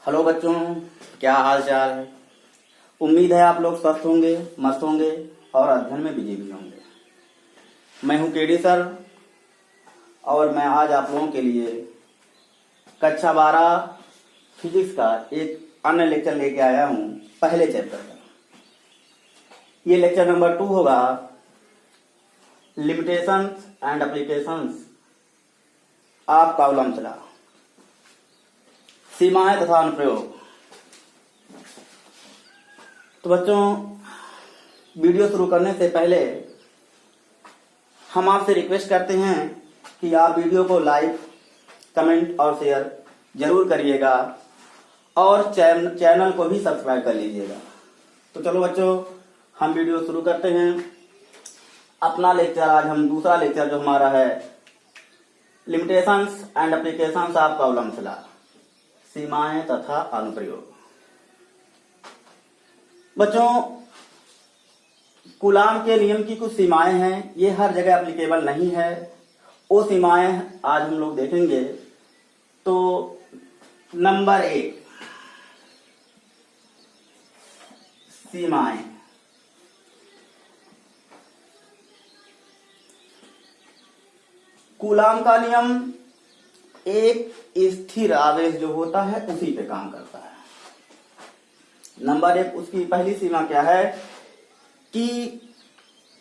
Hello बच्चों, क्या हाल चाल है। उम्मीद है आप लोग स्वस्थ होंगे, मस्त होंगे और अध्ययन में बिजी भी होंगे। मैं हूं केडी सर और मैं आज आप लोगों के लिए कक्षा 12 फिजिक्स का एक अन्य लेक्चर लेके आया हूं, पहले चैप्टर का। ये लेक्चर नंबर 2 होगा, limitations and applications of Coulomb's law, सीमाएं तथा अनुप्रयोग। तो बच्चों, वीडियो शुरू करने से पहले हम आपसे रिक्वेस्ट करते हैं कि आप वीडियो को लाइक, कमेंट और शेयर जरूर करिएगा और चैनल को भी सब्सक्राइब कर लीजिएगा। तो चलो बच्चों, हम वीडियो शुरू करते हैं अपना लेक्चर। आज हम दूसरा लेक्चर जो हमारा है, limitations and applications of Coulomb's law, सीमाएं तथा अनुप्रयोग। बच्चों, कूलाम के नियम की कुछ सीमाएं हैं, ये हर जगह एप्लीकेबल नहीं है। वो सीमाएं आज हम लोग देखेंगे। तो नंबर 1, सीमाएं। कूलाम का नियम एक स्थिर आवेश जो होता है उसी पे काम करता है। नंबर 1, उसकी पहली सीमा क्या है कि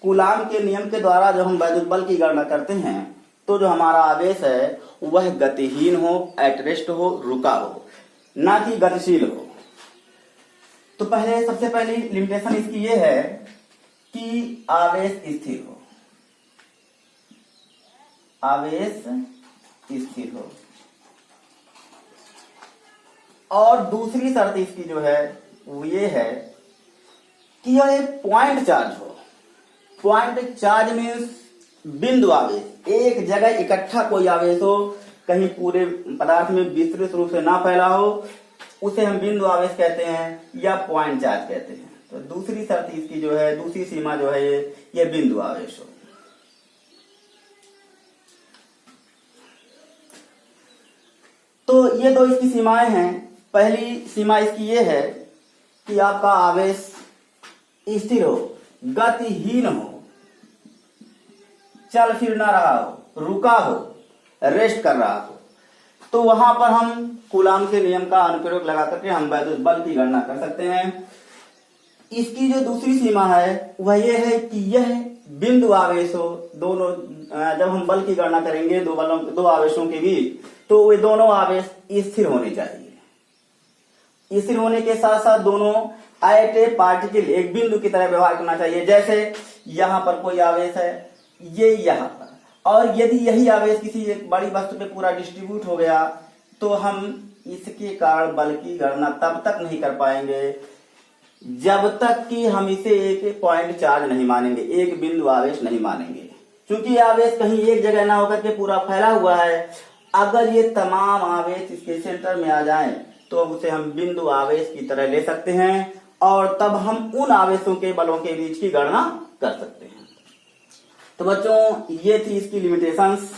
कूलाम के नियम के द्वारा जब हम वैद्युत बल की गणना करते हैं तो जो हमारा आवेश है वह गतिहीन हो, एट रेस्ट हो, रुका हो, ना कि गतिशील हो। तो सबसे पहली लिमिटेशन इसकी ये है कि आवेश स्थिर हो, आवेश स्थिर हो। और दूसरी शर्त इसकी जो है वो ये है कि यह एक पॉइंट चार्ज हो। पॉइंट चार्ज मीन्स बिंदु आवेश, एक जगह इकट्ठा कोई आवेश हो, कहीं पूरे पदार्थ में विस्तृत रूप से ना फैला हो, उसे हम बिंदु आवेश कहते हैं या पॉइंट चार्ज कहते हैं। तो दूसरी शर्त इसकी जो है, दूसरी सीमा जो है ये बिंदु आवेश हो। तो ये दो इसकी सीमाएं हैं। पहली सीमा इसकी ये है कि आपका आवेश स्थिर हो, गतिहीन हो, चल फिर ना रहा हो, रुका हो, रेस्ट कर रहा हो। तो वहां पर हम कूलाम के नियम का अनुप्रयोग लगा करके हम वैद्युत बल की गणना कर सकते हैं। इसकी जो दूसरी सीमा है वह ये है कि यह बिंदु आवेश हो। दोनों, जब हम बल की गणना करेंगे दो आवेशों के बीच, तो वे दोनों आवेश स्थिर होने चाहिए। स्थिर होने के साथ साथ दोनों एट ए पार्टिकल, एक बिंदु की तरह व्यवहार करना चाहिए। जैसे यहां पर कोई आवेश है, ये यहां पर, और यदि यही आवेश किसी एक बड़ी वस्तु पे पूरा डिस्ट्रीब्यूट हो गया तो हम इसके कारण बल की गणना तब तक नहीं कर पाएंगे जब तक कि हम इसे एक पॉइंट चार्ज नहीं मानेंगे, एक बिंदु आवेश नहीं मानेंगे। क्योंकि आवेश कहीं एक जगह ना होकर के पूरा फैला हुआ है। अगर ये तमाम आवेश इसके सेंटर में आ जाएं तो उसे हम बिंदु आवेश की तरह ले सकते हैं और तब हम उन आवेशों के बलों के बीच की गणना कर सकते हैं। तो बच्चों, ये थी इसकी लिमिटेशंस।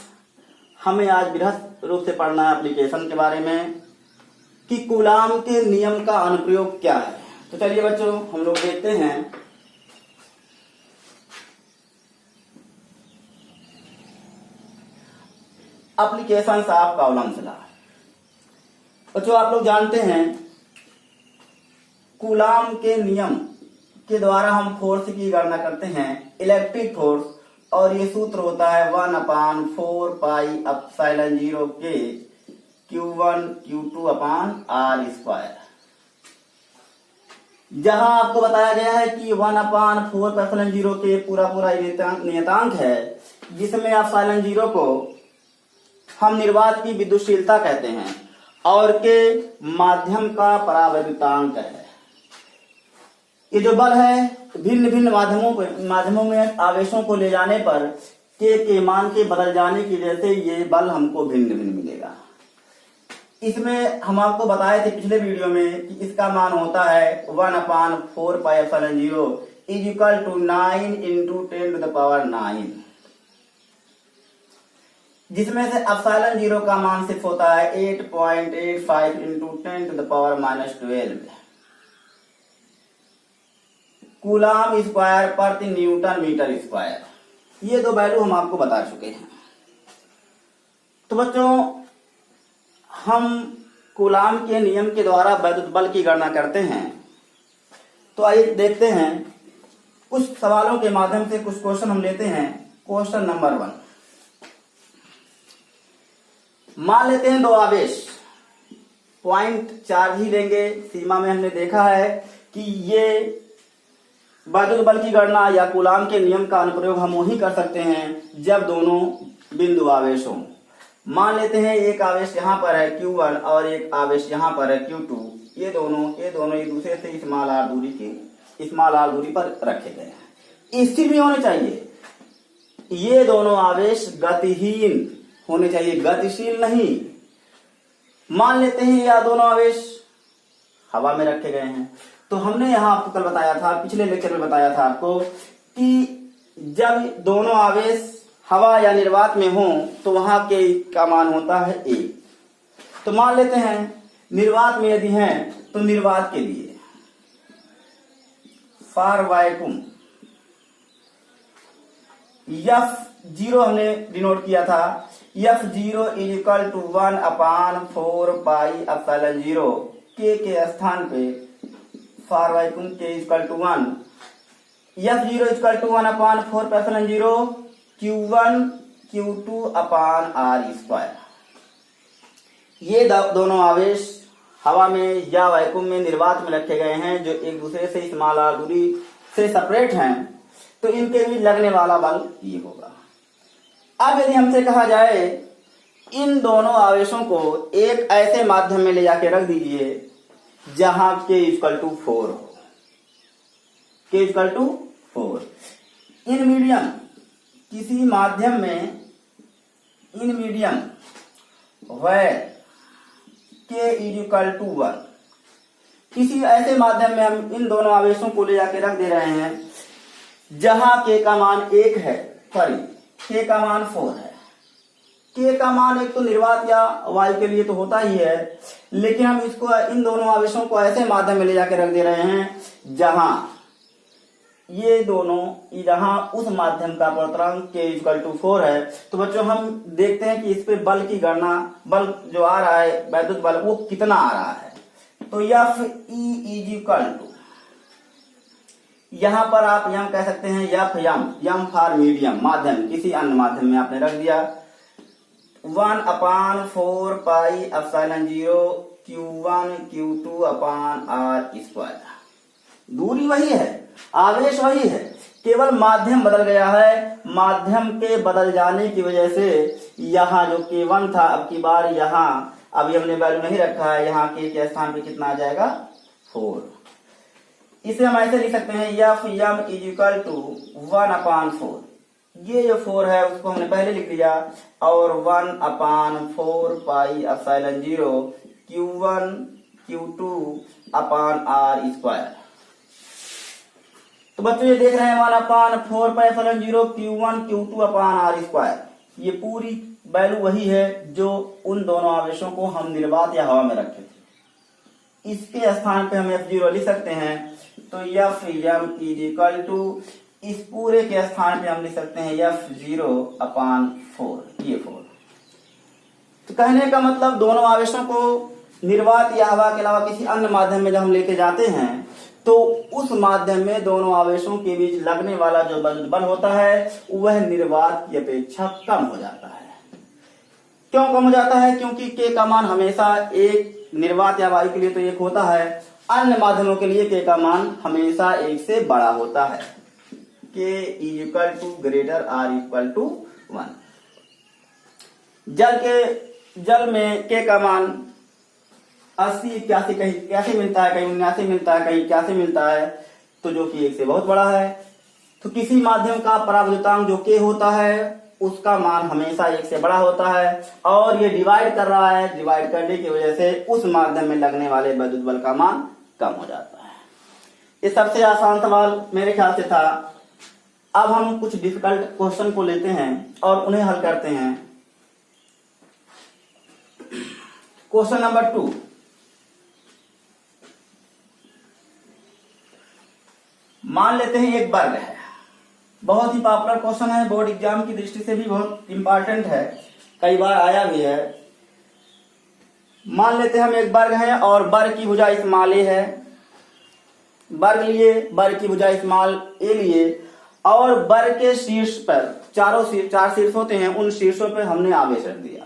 हमें आज बृहद रूप से पढ़ना है एप्लीकेशन के बारे में कि कूलाम के नियम का अनुप्रयोग क्या है। तो चलिए बच्चों, हम लोग देखते हैं। Applications of Coulomb's law. बच्चों, आप लोग जानते हैं कूलाम के नियम के द्वारा हम फोर्स की गणना करते हैं, इलेक्ट्रिक फोर्स, और ये सूत्र होता है 1/4 पाई एप्सिलॉन 0 के Q1 Q2 अपॉन R²। जहां आपको बताया गया है कि 1/4 एप्सिलॉन 0 के पूरा नियतांक है, जिसमें एप्सिलॉन 0 को हम निर्वात की विद्युतशीलता कहते हैं और के माध्यम का परावैद्युतांक है। ये जो बल है भिन्न भिन्न माध्यमों में आवेशों को ले जाने पर के मान के बदल जाने की वजह से ये बल हमको भिन्न भिन्न मिलेगा। इसमें हम आपको बताए थे पिछले वीडियो में कि इसका मान होता है 1/4 पाई एप्सिलॉन 0 = 9 × 10⁹। जिसमें से एप्सिलॉन 0 का मान सिर्फ होता है 8.85 इंटू 10⁻12 कूलाम स्क्वायर प्रति न्यूटन मीटर स्क्वायर। ये दो वैल्यू हम आपको बता चुके हैं। तो बच्चों, हम कूलाम के नियम के द्वारा वैद्युत बल की गणना करते हैं। तो आइए देखते हैं, कुछ सवालों के माध्यम से कुछ क्वेश्चन हम लेते हैं। क्वेश्चन नंबर 1, मान लेते हैं दो आवेश पॉइंट चार्ज ही लेंगे। सीमा में हमने देखा है कि ये वैद्युत बल की गणना या कूलाम के नियम का अनुप्रयोग हम वही कर सकते हैं जब दोनों बिंदु आवेश हों। मान लेते हैं एक आवेश यहाँ पर है Q1 और एक आवेश यहाँ पर है Q2। ये दोनों एक दूसरे से स्मॉल r दूरी पर रखे गए हैं। स्थिर भी होने चाहिए। ये दोनों आवेश गतिहीन होने चाहिए, गतिशील नहीं। मान लेते हैं यह दोनों आवेश हवा में रखे गए हैं। तो हमने यहाँ आपको कल बताया था, पिछले लेक्चर में बताया था आपको कि जब दोनों आवेश हवा या निर्वात में हों तो वहां के का मान होता है A। तो मान लेते हैं निर्वात में यदि हैं तो निर्वात के लिए फॉर वैक्यूम F0 हमने डिनोट किया था। F0 इज इक्वल टू 1/4πε0 के स्थान पे फॉर वैक्यूम के equal to 1। F0 equal to 1/4πε0 Q1 Q2 upon r²। ये दोनों आवेश हवा में या वैक्यूम में निर्वात में रखे गए हैं जो एक दूसरे से स्मॉल r दूरी से सेपरेट हैं। तो इनके बीच लगने वाला बल ये होगा। अब यदि हमसे कहा जाए इन दोनों आवेशों को एक ऐसे माध्यम में ले जाके रख दीजिए जहां k इक्वल टू 4 हो। k equal to 4 in medium किसी माध्यम में, in medium where k is equal to 1, किसी ऐसे माध्यम में हम इन दोनों आवेशों को ले जाके रख दे रहे हैं जहां k का मान 1 है, सॉरी k का मान 4 है। k का मान एक तो निर्वात या वायु के लिए तो होता ही है, लेकिन हम इसको इन दोनों आवेशों को ऐसे माध्यम में ले जाके रख दे रहे हैं जहां ये दोनों, जहां उस माध्यम का अपवर्तनांक k इक्वल टू 4 है। तो बच्चों हम देखते हैं कि इस पे बल की गणना, बल जो आ रहा है वैद्युत बल वो कितना आ रहा है। तो Fe इज इक्वल टू, यहां पर आप यम कह सकते हैं यम फॉर मीडियम, माध्यम किसी अन्य माध्यम में आपने रख दिया 1/4πε0 Q1 Q2 अपान r²। दूरी वही है, आवेश वही है, केवल माध्यम बदल गया है। माध्यम के बदल जाने की वजह से यहाँ जो K1 था अब की बार यहाँ अभी हमने वैल्यू नहीं रखा है, यहाँ के स्थान पे कितना आ जाएगा 4। इसे हम ऐसे लिख सकते हैं Fm इज इक्वल टू 1/4। ये जो 4 है उसको हमने पहले लिख लिया और 1/4πε0 Q1 Q2 अपान r²। तो बच्चों ये देख रहे हैं 1/4πε0 Q1 Q2 अपान r²। ये पूरी वैल्यू वही है जो उन दोनों आवेशों को हम निर्वात या हवा में रखे थे। इसके स्थान पे हम F0 लिख सकते हैं। तो Fm इज इक्वल टू, इस पूरे के स्थान पे हम लिख सकते हैं F0/4, ये 4। तो कहने का मतलब दोनों आवेशों को निर्वात या हवा के अलावा किसी अन्य माध्यम में जब हम लेके जाते हैं तो उस माध्यम में दोनों आवेशों के बीच लगने वाला जो बल होता है वह निर्वात की अपेक्षा कम हो जाता है। क्यों कम हो जाता है? क्योंकि k का मान हमेशा एक निर्वात या वायु के लिए तो 1 होता है, अन्य माध्यमों के लिए k का मान हमेशा 1 से बड़ा होता है। k is equal to greater r equal to 1। जल में k का मान 80, 81 कहीं 81 मिलता है, कहीं 79 मिलता है, कहीं 81 मिलता है, तो जो कि 1 से बहुत बड़ा है। तो किसी माध्यम का पराविद्युतांक जो k होता है उसका मान हमेशा 1 से बड़ा होता है और ये डिवाइड कर रहा है, डिवाइड करने की वजह से उस माध्यम में लगने वाले वैद्युत बल का मान कम हो जाता है। ये सबसे आसान सवाल मेरे ख्याल से था। अब हम कुछ डिफिकल्ट क्वेश्चन को लेते हैं और उन्हें हल करते हैं। क्वेश्चन नंबर 2, मान लेते हैं एक वर्ग है, बहुत ही पॉपुलर क्वेश्चन है, बोर्ड एग्जाम की दृष्टि से भी बहुत इंपॉर्टेंट है, कई बार आया भी है। मान लेते हैं हम एक वर्ग है और वर्ग की भुजा स्मॉल ए है, वर्ग लिए, वर्ग की भुजा स्मॉल ए लिए, और वर्ग के शीर्ष पर चार शीर्ष होते हैं, उन शीर्षों पर हमने आवेश रख दिया।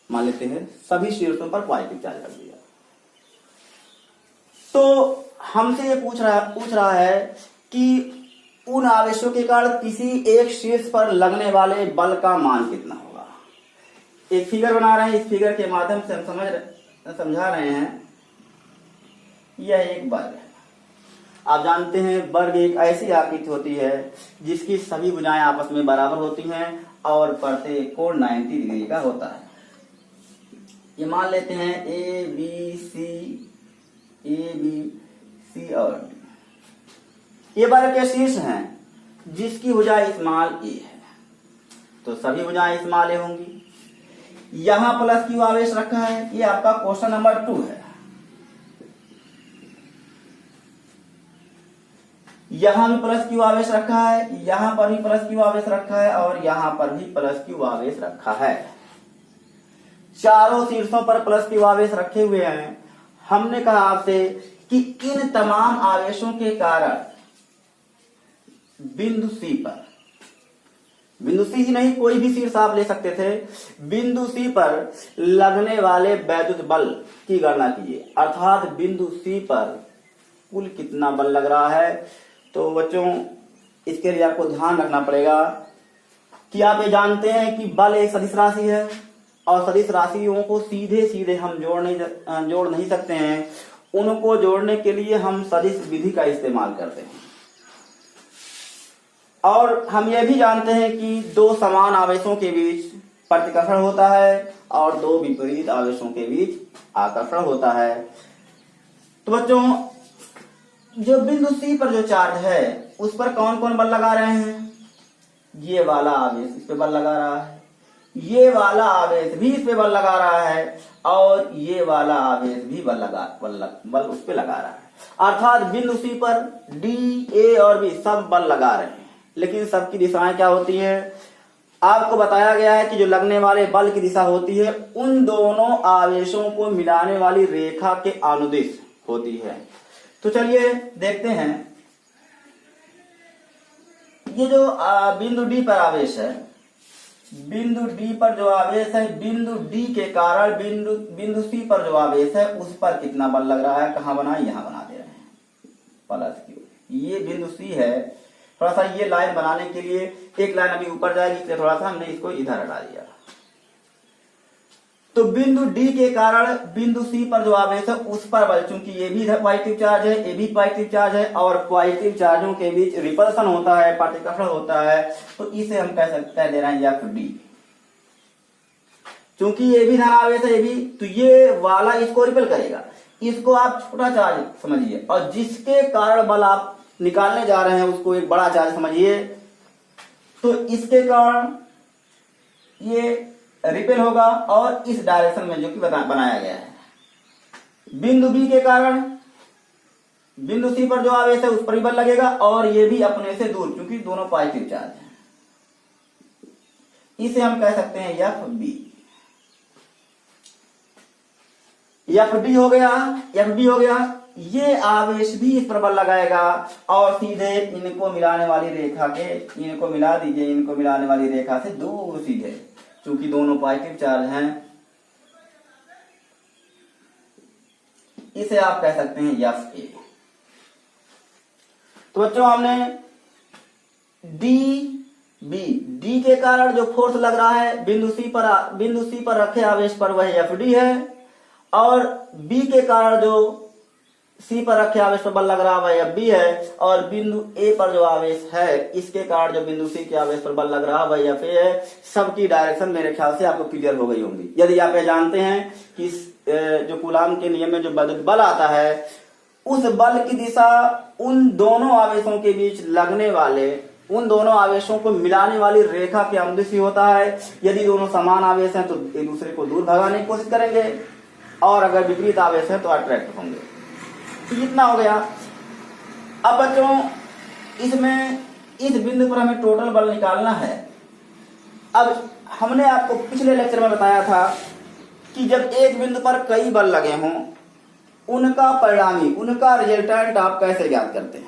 मान लेते हैं सभी शीर्षों पर पॉजिटिव चार्ज रख दिया। तो हमसे ये पूछ रहा है कि उन आवेशों के कारण किसी एक शीर्ष पर लगने वाले बल का मान कितना होगा। एक फिगर बना रहे हैं, इस फिगर के माध्यम से हम समझा रहे हैं। यह एक वर्ग है, आप जानते हैं वर्ग एक ऐसी आकृति होती है जिसकी सभी भुजाएं आपस में बराबर होती हैं और प्रत्येक कोण 90 डिग्री का होता है। ये मान लेते हैं ए बी सी और डी। ये वर्ग के शीर्ष हैं जिसकी भुजा स्मॉल ए है, तो सभी भुजाएं स्मॉल ए होंगी। यहां प्लस क्यू आवेश रखा है, ये आपका क्वेश्चन नंबर 2 है। यहां भी प्लस क्यू आवेश रखा है, यहां पर भी प्लस क्यू आवेश रखा है और यहां पर भी प्लस क्यू आवेश रखा है। चारों शीर्षों पर प्लस क्यू आवेश रखे हुए हैं। हमने कहा आपसे कि इन तमाम आवेशों के कारण बिंदु सी पर, बिंदु सी ही नहीं कोई भी शीर्ष आप ले सकते थे, बिंदु सी पर लगने वाले वैद्युत बल की गणना कीजिए, अर्थात बिंदु सी पर कुल कितना बल लग रहा है। तो बच्चों इसके लिए आपको ध्यान रखना पड़ेगा कि आप ये जानते हैं कि बल एक सदिश राशि है और सदिश राशियों को सीधे सीधे हम जोड़ नहीं सकते हैं, उनको जोड़ने के लिए हम सदिश विधि का इस्तेमाल करते हैं। और हम ये भी जानते हैं कि दो समान आवेशों के बीच प्रतिकर्षण होता है और दो विपरीत आवेशों के बीच आकर्षण होता है। तो बच्चों जो बिंदु सी पर जो चार्ज है उस पर कौन कौन बल लगा रहे हैं? ये वाला आवेश इस पे बल लगा रहा है, ये वाला आवेश भी इस पे बल लगा रहा है और ये वाला आवेश भी बल उस पे लगा रहा है। अर्थात बिंदु सी पर डी, ए और बी सब बल लगा रहे हैं, लेकिन सबकी दिशाएं क्या होती है? आपको बताया गया है कि जो लगने वाले बल की दिशा होती है उन दोनों आवेशों को मिलाने वाली रेखा के अनुदिश होती है। तो चलिए देखते हैं, ये जो बिंदु डी पर आवेश है, बिंदु डी पर जो आवेश है, बिंदु डी के कारण बिंदु सी पर जो आवेश है उस पर कितना बल लग रहा है? कहां बना? यहां बना दे रहे हैं प्लस क्यू। ये बिंदु सी है, थोड़ा सा ये लाइन बनाने के लिए एक लाइन अभी ऊपर जाएगी, इसलिए थोड़ा सा हमने इसको इधर हटा दिया। तो बिंदु डी के कारण बिंदु सी पर जो आवेश है उस पर बल, चूंकि ये भी पॉजिटिव चार्ज है, ये भी पॉजिटिव चार्ज है और पॉजिटिव चार्जों के बीच रिपल्सन होता है, प्रतिकर्षण होता है, तो इसे हम कह दे रहे हैं एफ डी। चूंकि ये भी धन आवेश है, ये भी, तो ये वाला इसको रिपेल करेगा, इसको आप छोटा चार्ज समझिए, और जिसके कारण बल आप निकालने जा रहे हैं उसको एक बड़ा चार्ज समझिए। तो इसके कारण ये रिपेल होगा और इस डायरेक्शन में जो कि बनाया गया है। बिंदु बी के कारण बिंदु सी पर जो आवेश है उस पर भी बल लगेगा और ये भी अपने से दूर, क्योंकि दोनों पॉजिटिव चार्ज हैं। इसे हम कह सकते हैं एफ बी। एफ डी हो गया, एफ बी हो गया। ये आवेश भी इस पर बल लगाएगा और सीधे इनको मिलाने वाली रेखा के, इनको मिला दीजिए, इनको मिलाने वाली रेखा से दूर सीधे, क्योंकि दोनों पॉजिटिव चार्ज हैं, इसे आप कह सकते हैं एफ ए। तो बच्चों हमने डी बी, डी के कारण जो फोर्स लग रहा है बिंदु सी पर रखे आवेश पर वह एफ डी है, और बी के कारण जो सी पर रखे आवेश पर बल लग रहा है वह एफ बी है, और बिंदु ए पर जो आवेश है इसके कारण जो बिंदु सी के आवेश पर बल लग रहा है वह एफ ए है। सबकी डायरेक्शन मेरे ख्याल से आपको क्लियर हो गई होंगी। यदि आप ये जानते हैं कि जो कूलाम के नियम में जो विद्युत बल आता है उस बल की दिशा उन दोनों आवेशों के बीच लगने वाले, उन दोनों आवेशों को मिलाने वाली रेखा के अनुदिश होता है। यदि दोनों समान आवेश हैं तो एक दूसरे को दूर भगाने की कोशिश करेंगे, और अगर विपरीत आवेश है तो अट्रैक्ट होंगे। तो इतना हो गया। अब बच्चों इसमें इस बिंदु पर हमें टोटल बल निकालना है। अब हमने आपको पिछले लेक्चर में बताया था कि जब एक बिंदु पर कई बल लगे हों, उनका परिणामी, उनका रिजल्टेंट आप कैसे ज्ञात करते हैं।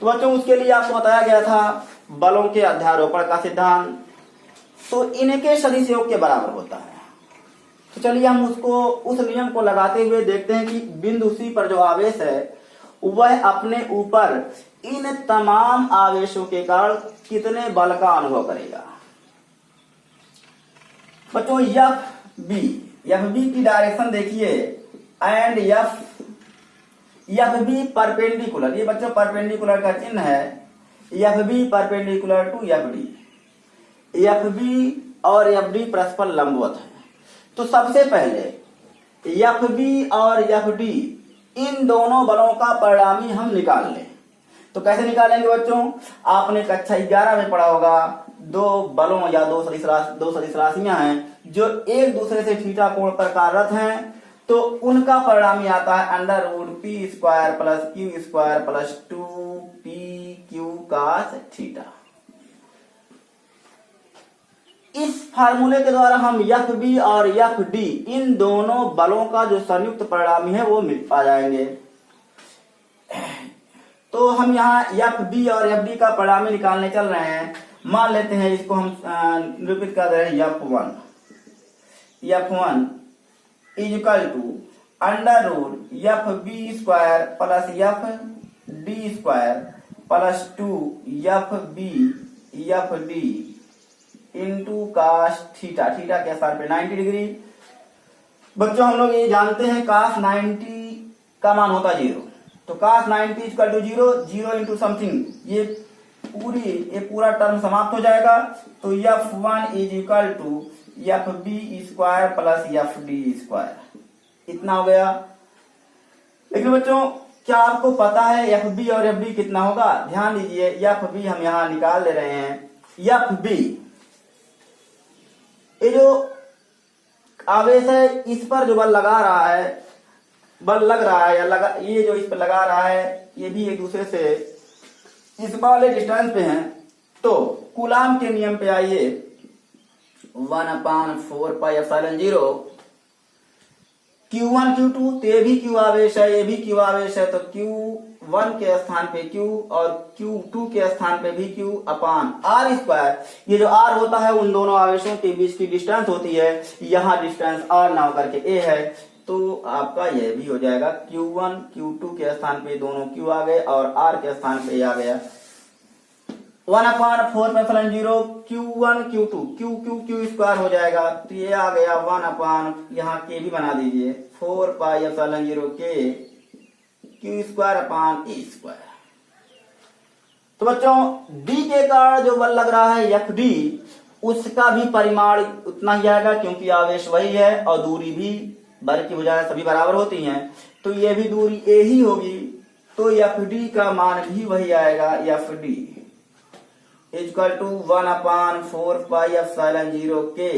तो बच्चों उसके लिए आपको बताया गया था बलों के अध्यारोपण का सिद्धांत। तो इनके सदिश योग के बराबर होता है। तो चलिए हम उस नियम को लगाते हुए देखते हैं कि बिंदु C पर जो आवेश है वह अपने ऊपर इन तमाम आवेशों के कारण कितने बल का अनुभव करेगा। बच्चों एफ बी की डायरेक्शन देखिए एंड एफ बी परपेंडिकुलर, ये बच्चों परपेंडिकुलर का चिन्ह है। F B perpendicular to F D, F B और एफ डी परस्पर लंबवत है। तो सबसे पहले एफ बी और एफ डी इन दोनों बलों का परिणामी हम निकाल लें। तो कैसे निकालेंगे बच्चों, आपने कक्षा 11 में पढ़ा होगा, दो बलों या दो सदिश राशियां हैं जो एक दूसरे से थीटा कोण पर कार्यरत हैं, तो उनका परिणामी आता है under root P square plus Q square plus 2p Q cos theta. इस फार्मूले के द्वारा हम एफ बी और एफ डी इन दोनों बलों का जो संयुक्त परिणामी है वो मिल पा जाएंगे। तो हम यहाँ एफ बी और एफ डी का परिणामी निकालने चल रहे हैं। मान लेते हैं इसको हम निरूपित कर रहे हैं F one is equal to under root F B square plus F D square plus 2 F B F D into cos theta, theta के स्थान पे 90 डिग्री। बच्चों हम लोग ये जानते हैं cos 90 का मान होता 0, तो cos 90 equal to 0 into something, ये पूरा टर्म समाप्त हो जाएगा। तो F1 is equal to F B square plus F D square, इतना हो गया। लेकिन बच्चों क्या आपको पता है एफ बी और एफ डी कितना होगा? ध्यान दीजिए, एफ बी हम यहां निकाल ले रहे हैं। एफ बी ये जो आवेश है इस पर जो बल लगा रहा है, बल लग रहा है या लगा, ये जो इस पर लगा रहा है ये भी एक दूसरे से इस वाले डिस्टेंस पे हैं। तो कूलाम के नियम पे आइए, 1/4πε0 Q1 Q2, तो ये भी Q आवेश है, ये भी Q आवेश है, तो Q1 के स्थान पे Q और Q2 के स्थान पे भी Q अपान R स्क्वायर। ये जो R होता है उन दोनों आवेशों के बीच की डिस्टेंस होती है, यहाँ डिस्टेंस R ना होकर के A है, तो आपका यह भी हो जाएगा Q1 Q2 के स्थान पे दोनों Q आ गए और R के स्थान पे आ गया 1/4πε0 Q1 Q2 Q स्क्वायर हो जाएगा। तो ये आ गया 1/, यहाँ के भी बना दीजिए, 4πε0 के Q square upon A square. तो बच्चों D के कारण जो बल लग रहा है एफ डी, उसका भी परिमाण उतना ही आएगा क्योंकि आवेश वही है और दूरी भी बल की भुजाएं सभी बराबर होती हैं, तो ये भी दूरी A ही होगी, तो एफ डी का मान भी वही आएगा, एफ डी इक्वल टू 1/4πε0 के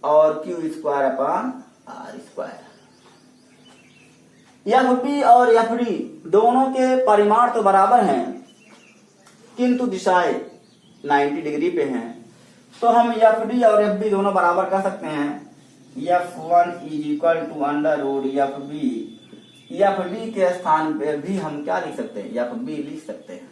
और Q square upon R square. F B और एफ डी दोनों के परिमाण तो बराबर हैं किंतु दिशाएं 90 डिग्री पे हैं, तो हम एफ डी और एफ बी दोनों बराबर कर सकते हैं। F1 is equal to under root F B, F D के स्थान पे भी हम क्या लिख सकते हैं, एफ बी लिख सकते हैं।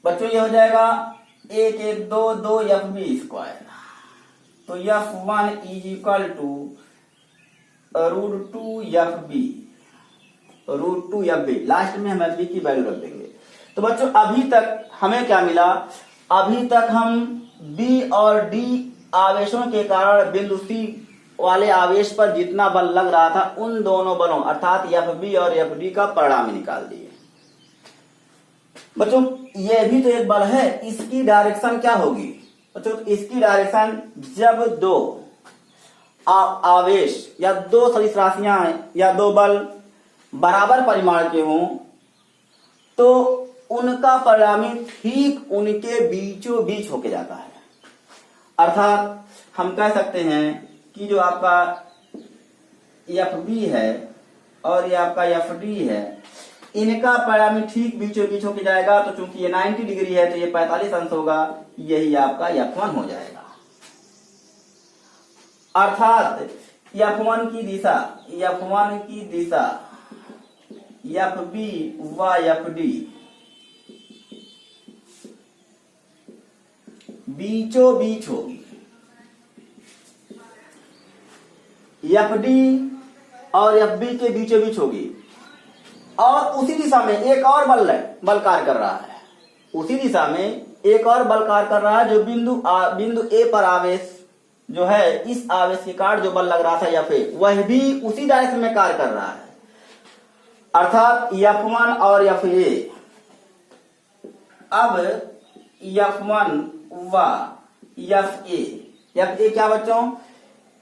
बच्चों ये हो जाएगा 1/2 एफ बी स्क्वायर, तो F1 is equal to √2 F B, √2 F B, last में हम एफ बी की वैल्यू रख देंगे। तो बच्चों अभी तक हमें क्या मिला, अभी तक हम बी और डी आवेशों के कारण बिंदु सी वाले आवेश पर जितना बल लग रहा था उन दोनों बलों अर्थात एफ बी और एफ डी का परिणामी निकाल दिए। बच्चों ये भी तो एक बल है, इसकी डायरेक्शन क्या होगी बच्चों, इसकी डायरेक्शन जब दो आवेश या दो सदिश राशियां या दो बल बराबर परिमाण के हों तो उनका परिणामी ठीक उनके बीचों बीच होके जाता है। अर्थात हम कह सकते हैं कि जो आपका एफ बी है और ये आपका एफ डी है, इनका परिणामी ठीक बीचों बीच होके जाएगा। तो चूंकि ये 90 डिग्री है तो ये 45 अंश होगा, यही आपका F1 हो जाएगा। अर्थात F1 की दिशा एफ बी व एफ डी बीचों बीच होगी। एफ डी और एफ बी के बीचों बीच होगी और उसी दिशा में एक और बल कार्य कर रहा है। उसी दिशा में एक और बल कार्य कर रहा है जो बिंदु ए पर आवेश जो है, इस आवेश के कारण जो बल लग रहा था एफ ए, वह भी उसी डायरेक्शन में कार्य कर रहा है। अर्थात F1 और एफ ए। अब F1 व एफ ए क्या बच्चों?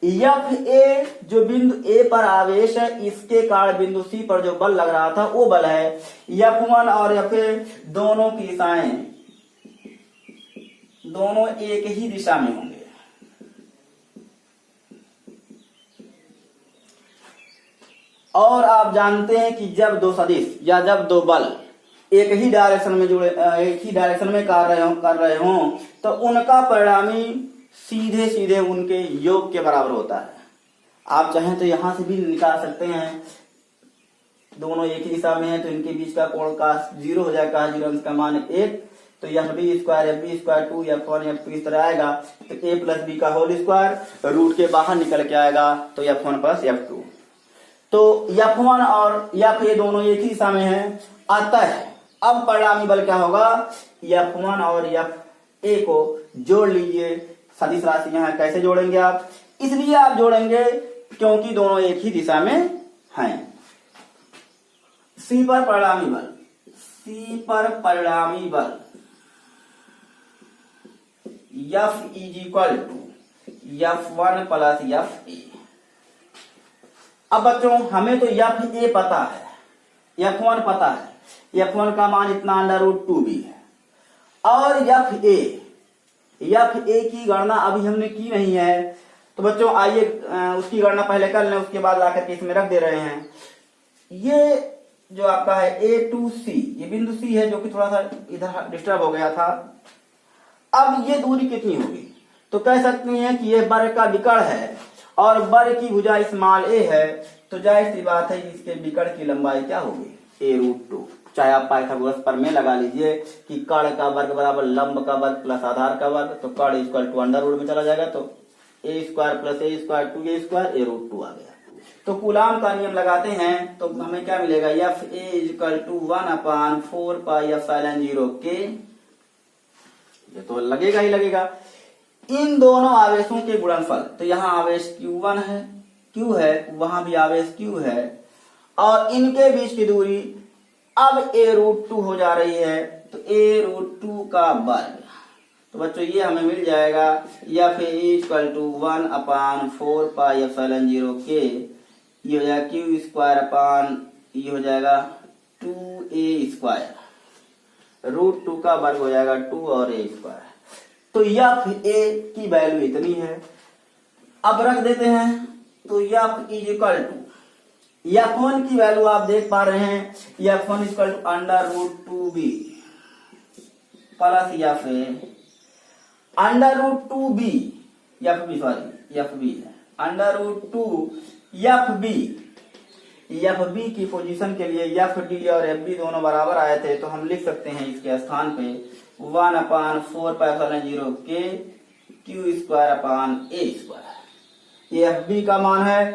एफ ए जो बिंदु ए पर आवेश है, इसके कारण बिंदु सी पर जो बल लग रहा था वो बल है। F1 और एफ ए दोनों की दिशाएं दोनों एक ही दिशा में होंगे। और आप जानते हैं कि जब दो सदिश या जब दो बल एक ही डायरेक्शन में कर रहे हों तो उनका परिणामी सीधे सीधे उनके योग के बराबर होता है। आप चाहें तो यहां से भी निकाल सकते हैं, दोनों एक ही दिशा में है तो इनके बीच का कोण का 0 हो जाएगा, 0 अंश का मान 1, तो F B square 2 F1 F2 इस तरह आएगा। तो a प्लस बी का होल स्क्वायर रूट के बाहर निकल के आएगा तो F1 प्लस F2। तो F1 और एफ ए दोनों एक ही दिशा में है। अतः अब परिणामी बल क्या होगा? F1 और एफ ए को जोड़ लीजिए। सदिश राशि यहाँ कैसे जोड़ेंगे आप? इसलिए आप जोड़ेंगे क्योंकि दोनों एक ही दिशा में हैं। सी पर परिणामी बल F is equal to F1 plus F A. अब बच्चों हमें तो एफ ए पता है, F1 पता है, F1 का मान इतना √2 भी है, और एफ ए की गणना अभी हमने की नहीं है। तो बच्चों आइए उसकी गणना पहले कर लें, उसके बाद लाकर के इसमें रख दे रहे हैं। ये जो आपका है A to C, ये बिंदु C है जो कि थोड़ा सा इधर डिस्टर्ब हो गया था। अब ये दूरी कितनी होगी? तो कह सकते हैं कि ये वर्ग का विकर्ण है और वर्ग की भुजा स्मॉल a है, तो जाहिर सी बात है इसके विकर्ण की लंबाई क्या होगी? a√2। चाहे आप पाइथागोरस प्रमेय लगा लीजिए कि कर्ण का वर्ग बराबर लंब का वर्ग प्लस आधार का वर्ग, तो कर्ण इक्वल टू अंडर रूट में चला जाएगा, तो a square plus a square 2a square a√2 आ गया। तो कूलाम का नियम लगाते हैं तो हमें क्या मिलेगा? F A equal to 1/4 pi epsilon 0 के, ये तो लगेगा ही लगेगा, इन दोनों आवेशों के गुणनफल। तो यहाँ आवेश Q1 है, Q है, वहां भी आवेश Q है, और इनके बीच की दूरी अब a√2 हो जा रही है, तो a√2 का वर्ग। तो बच्चों ये हमें मिल जाएगा F A equal to 1/4 pi epsilon 0 के, ये हो जाएगा Q स्क्वायर अपान ये हो जाएगा 2a स्क्वायर, √2 का वर्ग हो जाएगा 2 और a स्क्वायर। तो एफ ए की वैल्यू इतनी है। अब रख देते हैं, तो F is equal to F1 की वैल्यू आप देख पा रहे हैं, F1 equal to √2b plus F A √2b F B है √2 एफ बी की पोजीशन के लिए एफ डी और एफ बी दोनों बराबर आए थे, तो हम लिख सकते हैं इसके स्थान पे 1/4 पाई एप्सिलॉन 0 के Q square upon a square. ये एफ बी का मान है,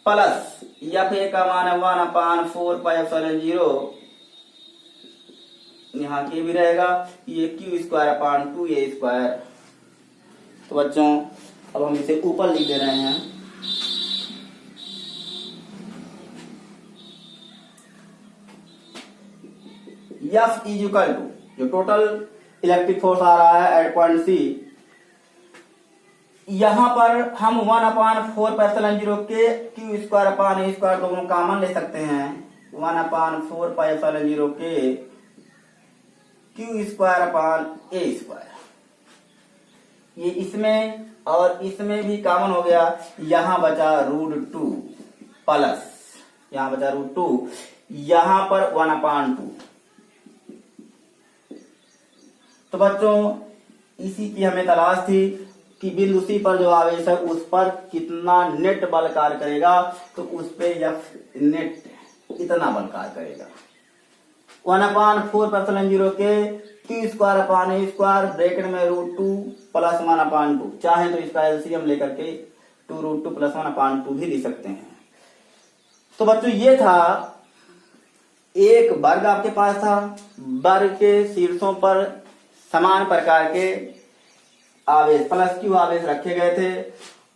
प्लस एफ ए का मान है 1/4 पाई एप्सिलॉन 0, यहाँ के भी रहेगा, ये Q स्क्वायर अपान 2a स्क्वायर। तो बच्चों अब हम इसे ऊपर लिख दे रहे हैं, एफ इज इक्वल टू जो टोटल इलेक्ट्रिक फोर्स आ रहा है एट पॉइंट सी, यहां पर हम 1/4 पाई एप्सिलॉन 0 के Q square upon a square दोनों कॉमन ले सकते हैं। 1/4 पाई एप्सिलॉन 0 के Q square upon a square, ये इसमें और इसमें भी कॉमन हो गया, यहां बचा √2 प्लस यहां बचा √2, यहां पर 1/2। तो बच्चों इसी की हमें तलाश थी कि बिंदु सी पर जो आवेश है उस पर कितना नेट बल कार्य करेगा, तो उस पे F नेट इतना बल कार्य करेगा। 1/4 के Q² ब्रैकेट में √2 प्लस 1/2, चाहे तो इसका एलसीएम लेकर के 2√2 प्लस 1/2 भी लिख सकते हैं। तो बच्चों ये था एक वर्ग आपके पास था, वर्ग के शीर्षों पर समान प्रकार के आवेश प्लस Q आवेश रखे गए थे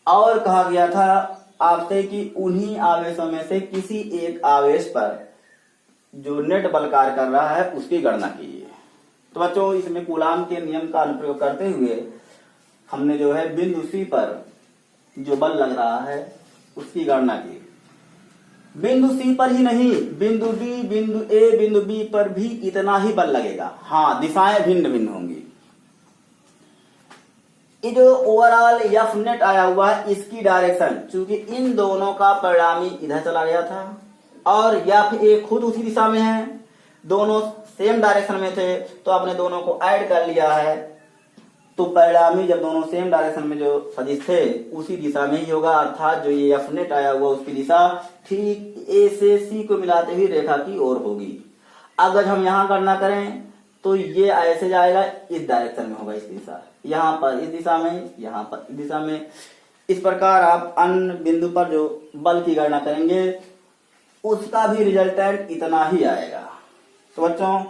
और कहा गया था आपसे कि उन्हीं आवेशों में से किसी एक आवेश पर जो नेट बल कार्य कर रहा है उसकी गणना कीजिए। तो बच्चों इसमें कूलाम के नियम का अनुप्रयोग करते हुए हमने जो है बिंदु सी पर जो बल लग रहा है उसकी गणना की। बिंदु सी पर ही नहीं, बिंदु डी, बिंदु ए, बिंदु बी पर भी इतना ही बल लगेगा। हाँ, दिशाएं भिन्न भिन्न होंगी। ये जो ओवरऑल F नेट आया हुआ है इसकी डायरेक्शन, चूंकि इन दोनों का परिणामी इधर चला गया था और F खुद उसी दिशा में है, दोनों सेम डायरेक्शन में थे, तो आपने दोनों को ऐड कर लिया है, तो परिणामी जब दोनों सेम डायरेक्शन में जो सदिश थे उसी दिशा में ही होगा। अर्थात जो ये F नेट आया हुआ उसकी दिशा ठीक A से C को मिलाते हुई रेखा की ओर होगी। अगर हम यहाँ गणना करें तो ये ऐसे जाएगा, इस डायरेक्शन में होगा, इस दिशा, यहाँ पर इस दिशा में, यहाँ पर इस दिशा में। इस प्रकार आप अन्य बिंदु पर जो बल की गणना करेंगे उसका भी रिजल्टेंट इतना ही आएगा। तो बच्चों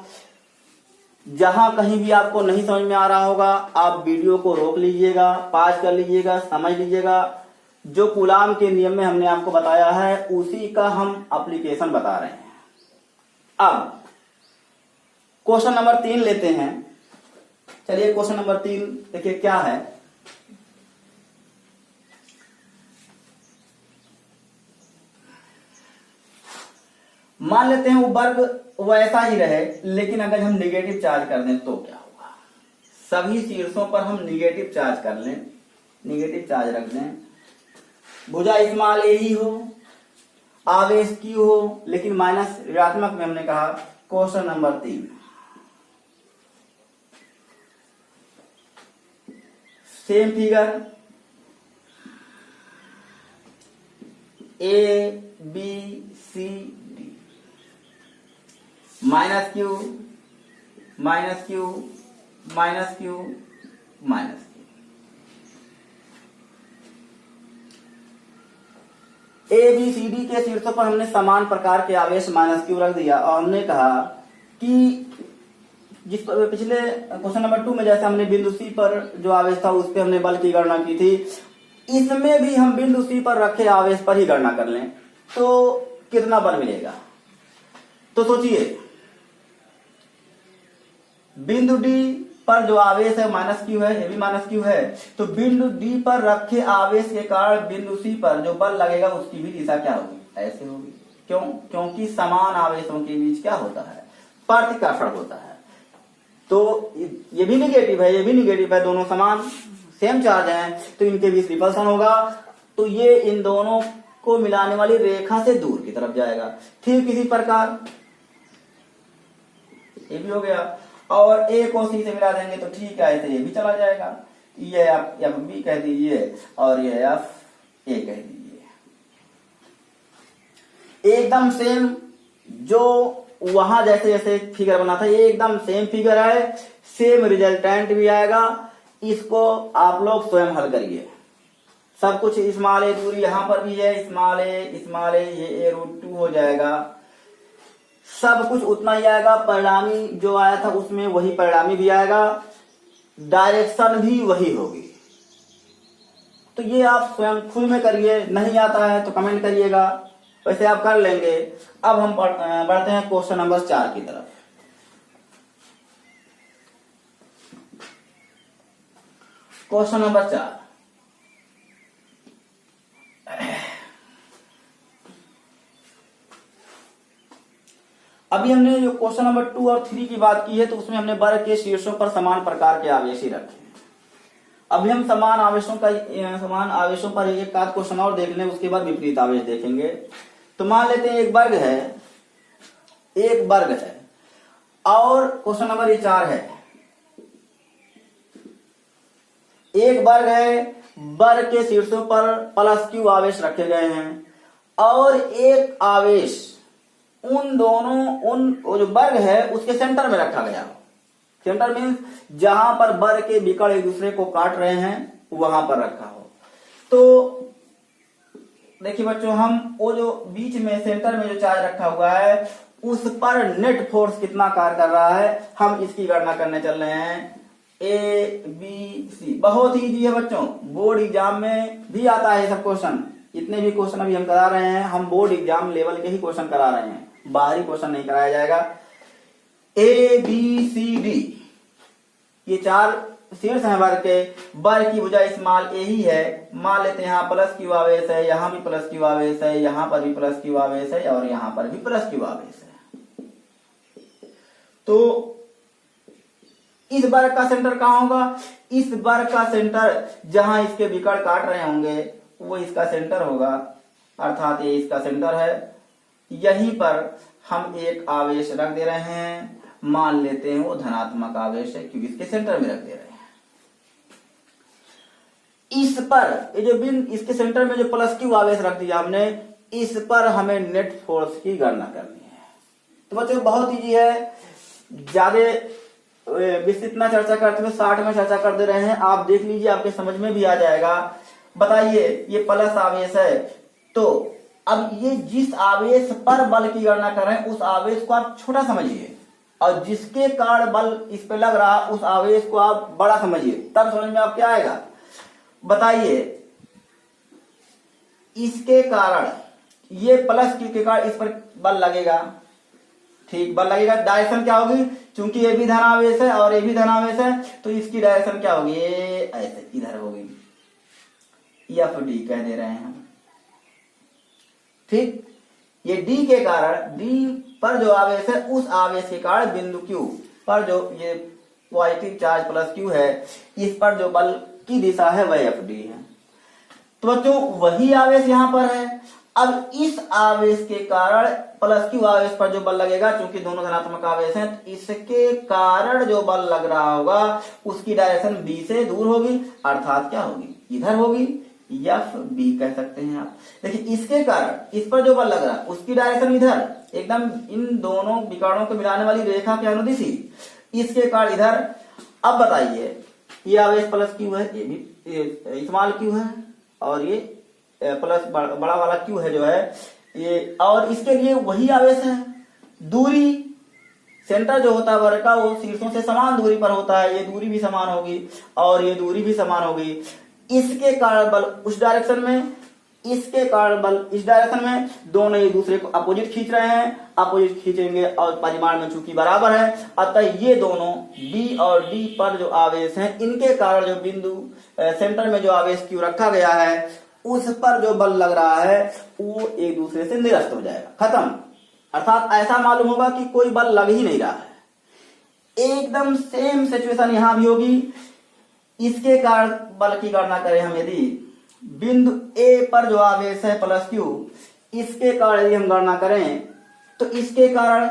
जहां कहीं भी आपको नहीं समझ में आ रहा होगा आप वीडियो को रोक लीजिएगा, पॉज कर लीजिएगा, समझ लीजिएगा। जो कूलाम के नियम में हमने आपको बताया है उसी का हम एप्लीकेशन बता रहे हैं। अब क्वेश्चन नंबर 3 लेते हैं। चलिए क्वेश्चन नंबर 3 देखिए क्या है। मान लेते हैं वो वर्ग वैसा ही रहे, लेकिन अगर हम निगेटिव चार्ज कर दें तो क्या होगा। सभी शीर्षों पर हम निगेटिव चार्ज कर लें, निगेटिव चार्ज रख दें, भुजा स्मॉल a ही हो, आवेश Q हो, लेकिन माइनस ऋणात्मक में हमने कहा। Question number 3 same figure A B C D, minus Q minus Q minus Q minus Q। A B C D के शीर्षों पर हमने समान प्रकार के आवेश माइनस Q रख दिया और हमने कहा कि जिस पिछले क्वेश्चन नंबर 2 में जैसे हमने बिंदु सी पर जो आवेश था उस पर हमने बल की गणना की थी, इसमें भी हम बिंदु सी पर रखे आवेश पर ही गणना कर लें तो कितना बल मिलेगा। तो सोचिए बिंदु डी पर जो आवेश है माइनस Q है, ये भी माइनस Q है, तो बिंदु डी पर रखे आवेश के कारण बिंदु सी पर जो बल लगेगा उसकी भी दिशा क्या होगी, ऐसे होगी। क्यों? क्योंकि समान आवेशों के बीच क्या होता है, प्रतिकर्षण होता है। तो ये भी निगेटिव है, ये भी निगेटिव है, दोनों समान सेम चार्ज हैं, तो इनके बीच रिपल्सन होगा, तो ये इन दोनों को मिलाने वाली रेखा से दूर की तरफ जाएगा। ठीक इसी प्रकार ये भी हो गया, और ए को सी से मिला देंगे तो ठीक है, ऐसे ये भी चला जाएगा। ये आप एफ बी कह दीजिए और ये एफ ए कह दीजिए, एकदम सेम। जो वहां जैसे जैसे फिगर बना था ये एकदम सेम फिगर है, सेम रिजल्टेंट भी आएगा। इसको आप लोग स्वयं हल करिए। सब कुछ स्मॉल ए दूरी यहां पर भी है, स्मॉल ए ये √2 हो जाएगा, सब कुछ उतना ही आएगा। परिणामी जो आया था उसमें वही परिणामी भी आएगा, डायरेक्शन भी वही होगी। तो ये आप स्वयं खुद में करिए, नहीं आता है तो कमेंट करिएगा, वैसे आप कर लेंगे। अब हम बढ़ते हैं क्वेश्चन नंबर 4 की तरफ। क्वेश्चन नंबर 4, अभी हमने जो क्वेश्चन नंबर 2 और 3 की बात की है तो उसमें हमने वर्ग के शीर्षों पर समान प्रकार के आवेश ही रखे। अभी हम समान आवेशों पर एक आध क्वेश्चन और देख लें, उसके बाद विपरीत आवेश देखेंगे। तो मान लेते हैं एक वर्ग है और क्वेश्चन नंबर ये 4 है। एक वर्ग है, वर्ग के शीर्षों पर प्लस क्यू आवेश रखे गए हैं और एक आवेश वो जो वर्ग है उसके सेंटर में रखा गया। सेंटर मीन्स जहां पर वर्ग के विकर्ण एक दूसरे को काट रहे हैं वहां पर रखा हो। तो देखिए बच्चों, हम वो जो बीच में सेंटर में जो चार्ज रखा हुआ है उस पर नेट फोर्स कितना कार्य कर रहा है, हम इसकी गणना करने चल रहे हैं। ABC बहुत ही इजी है बच्चों, बोर्ड एग्जाम में भी आता है सब क्वेश्चन। इतने भी क्वेश्चन अभी हम करा रहे हैं, हम बोर्ड एग्जाम लेवल के ही क्वेश्चन करा रहे हैं, बाहरी क्वेश्चन नहीं कराया जाएगा। ABCD ये 4 शीर्ष हैं वर्ग के। वर्ग की भुजा स्मॉल a ही है। मान लेते हैं यहाँ प्लस क्यू आवेश है, यहाँ भी प्लस क्यू आवेश है, यहाँ पर भी प्लस क्यू आवेश है और यहाँ पर भी प्लस क्यू आवेश है। तो इस वर्ग का सेंटर कहाँ होगा? इस वर्ग का सेंटर जहां इसके विकर्ण काट रहे होंगे वो इसका सेंटर होगा, अर्थात ये इसका सेंटर है। यहीं पर हम एक आवेश रख दे रहे हैं, मान लेते हैं वो धनात्मक आवेश है क्योंकि इसके सेंटर में रख दे रहे हैं। इस पर ये जो बिंदु इसके सेंटर में जो प्लस क्यू आवेश रख दिया हमने, इस पर हमें नेट फोर्स की गणना करनी है। तो बच्चों बहुत ईजी है, ज्यादा विस्तृत ना चर्चा करते हुए 60 में चर्चा कर दे रहे हैं। आप देख लीजिए, आपके समझ में भी आ जाएगा। बताइए, ये प्लस आवेश है, तो अब ये जिस आवेश पर बल की गणना कर रहे हैं उस आवेश को आप छोटा समझिए और जिसके कारण बल इस पे लग रहा उस आवेश को आप बड़ा समझिए, तब समझ में आप क्या आएगा। बताइए, इसके कारण ये प्लस क्यू के कारण इस पर बल लगेगा, ठीक, बल लगेगा। डायरेक्शन क्या होगी? चूंकि ये भी धन आवेश है और ये भी धन आवेश है तो इसकी डायरेक्शन क्या होगी? ये ऐसे इधर होगी, FD कह दे रहे हैं हम, ठीक। ये D के कारण, D पर जो आवेश है उस आवेश के कारण बिंदु Q पर जो ये पॉजिटिव चार्ज प्लस Q है, इस पर जो बल की दिशा है वह FD है। तो बच्चों वही आवेश यहां पर है। अब इस आवेश के कारण प्लस क्यू आवेश पर जो बल लगेगा, क्योंकि दोनों धनात्मक आवेश हैं, तो इसके कारण जो बल लग रहा होगा उसकी डायरेक्शन B से दूर होगी, अर्थात क्या होगी? इधर होगी, FB कह सकते हैं आप। देखिए, इसके कारण इस पर जो बल लग रहा है उसकी डायरेक्शन इधर, एकदम इन दोनों विकर्णों को मिलाने वाली रेखा के अनुदिश, इसके कारण इधर। अब बताइए, ये आवेश प्लस क्यू है, ये भी स्मॉल क्यू है और ये प्लस बड़ा वाला क्यू है जो है ये, और इसके लिए वही आवेश है। दूरी, सेंटर जो होता है वर्ग का वो शीर्षों से समान दूरी पर होता है, ये दूरी भी समान होगी और ये दूरी भी समान होगी। इसके कारण बल उस डायरेक्शन में, इसके कारण बल इस डायरेक्शन में, दोनों एक दूसरे को अपोजिट खींच रहे हैं, अपोजिट खींचेंगे और परिमाण में चूंकि बराबर है, अतः ये दोनों B और D पर जो आवेश हैं इनके कारण जो बिंदु सेंटर में जो आवेश क्यू रखा गया है उस पर जो बल लग रहा है वो एक दूसरे से निरस्त हो जाएगा, खत्म। अर्थात ऐसा मालूम होगा कि कोई बल लग ही नहीं रहा है। एकदम सेम सिचुएशन यहां भी होगी। इसके कारण बल की गणना करें हम, यदि बिंदु A पर जो आवेश है प्लस क्यू, इसके कारण यदि हम गणना करें तो इसके कारण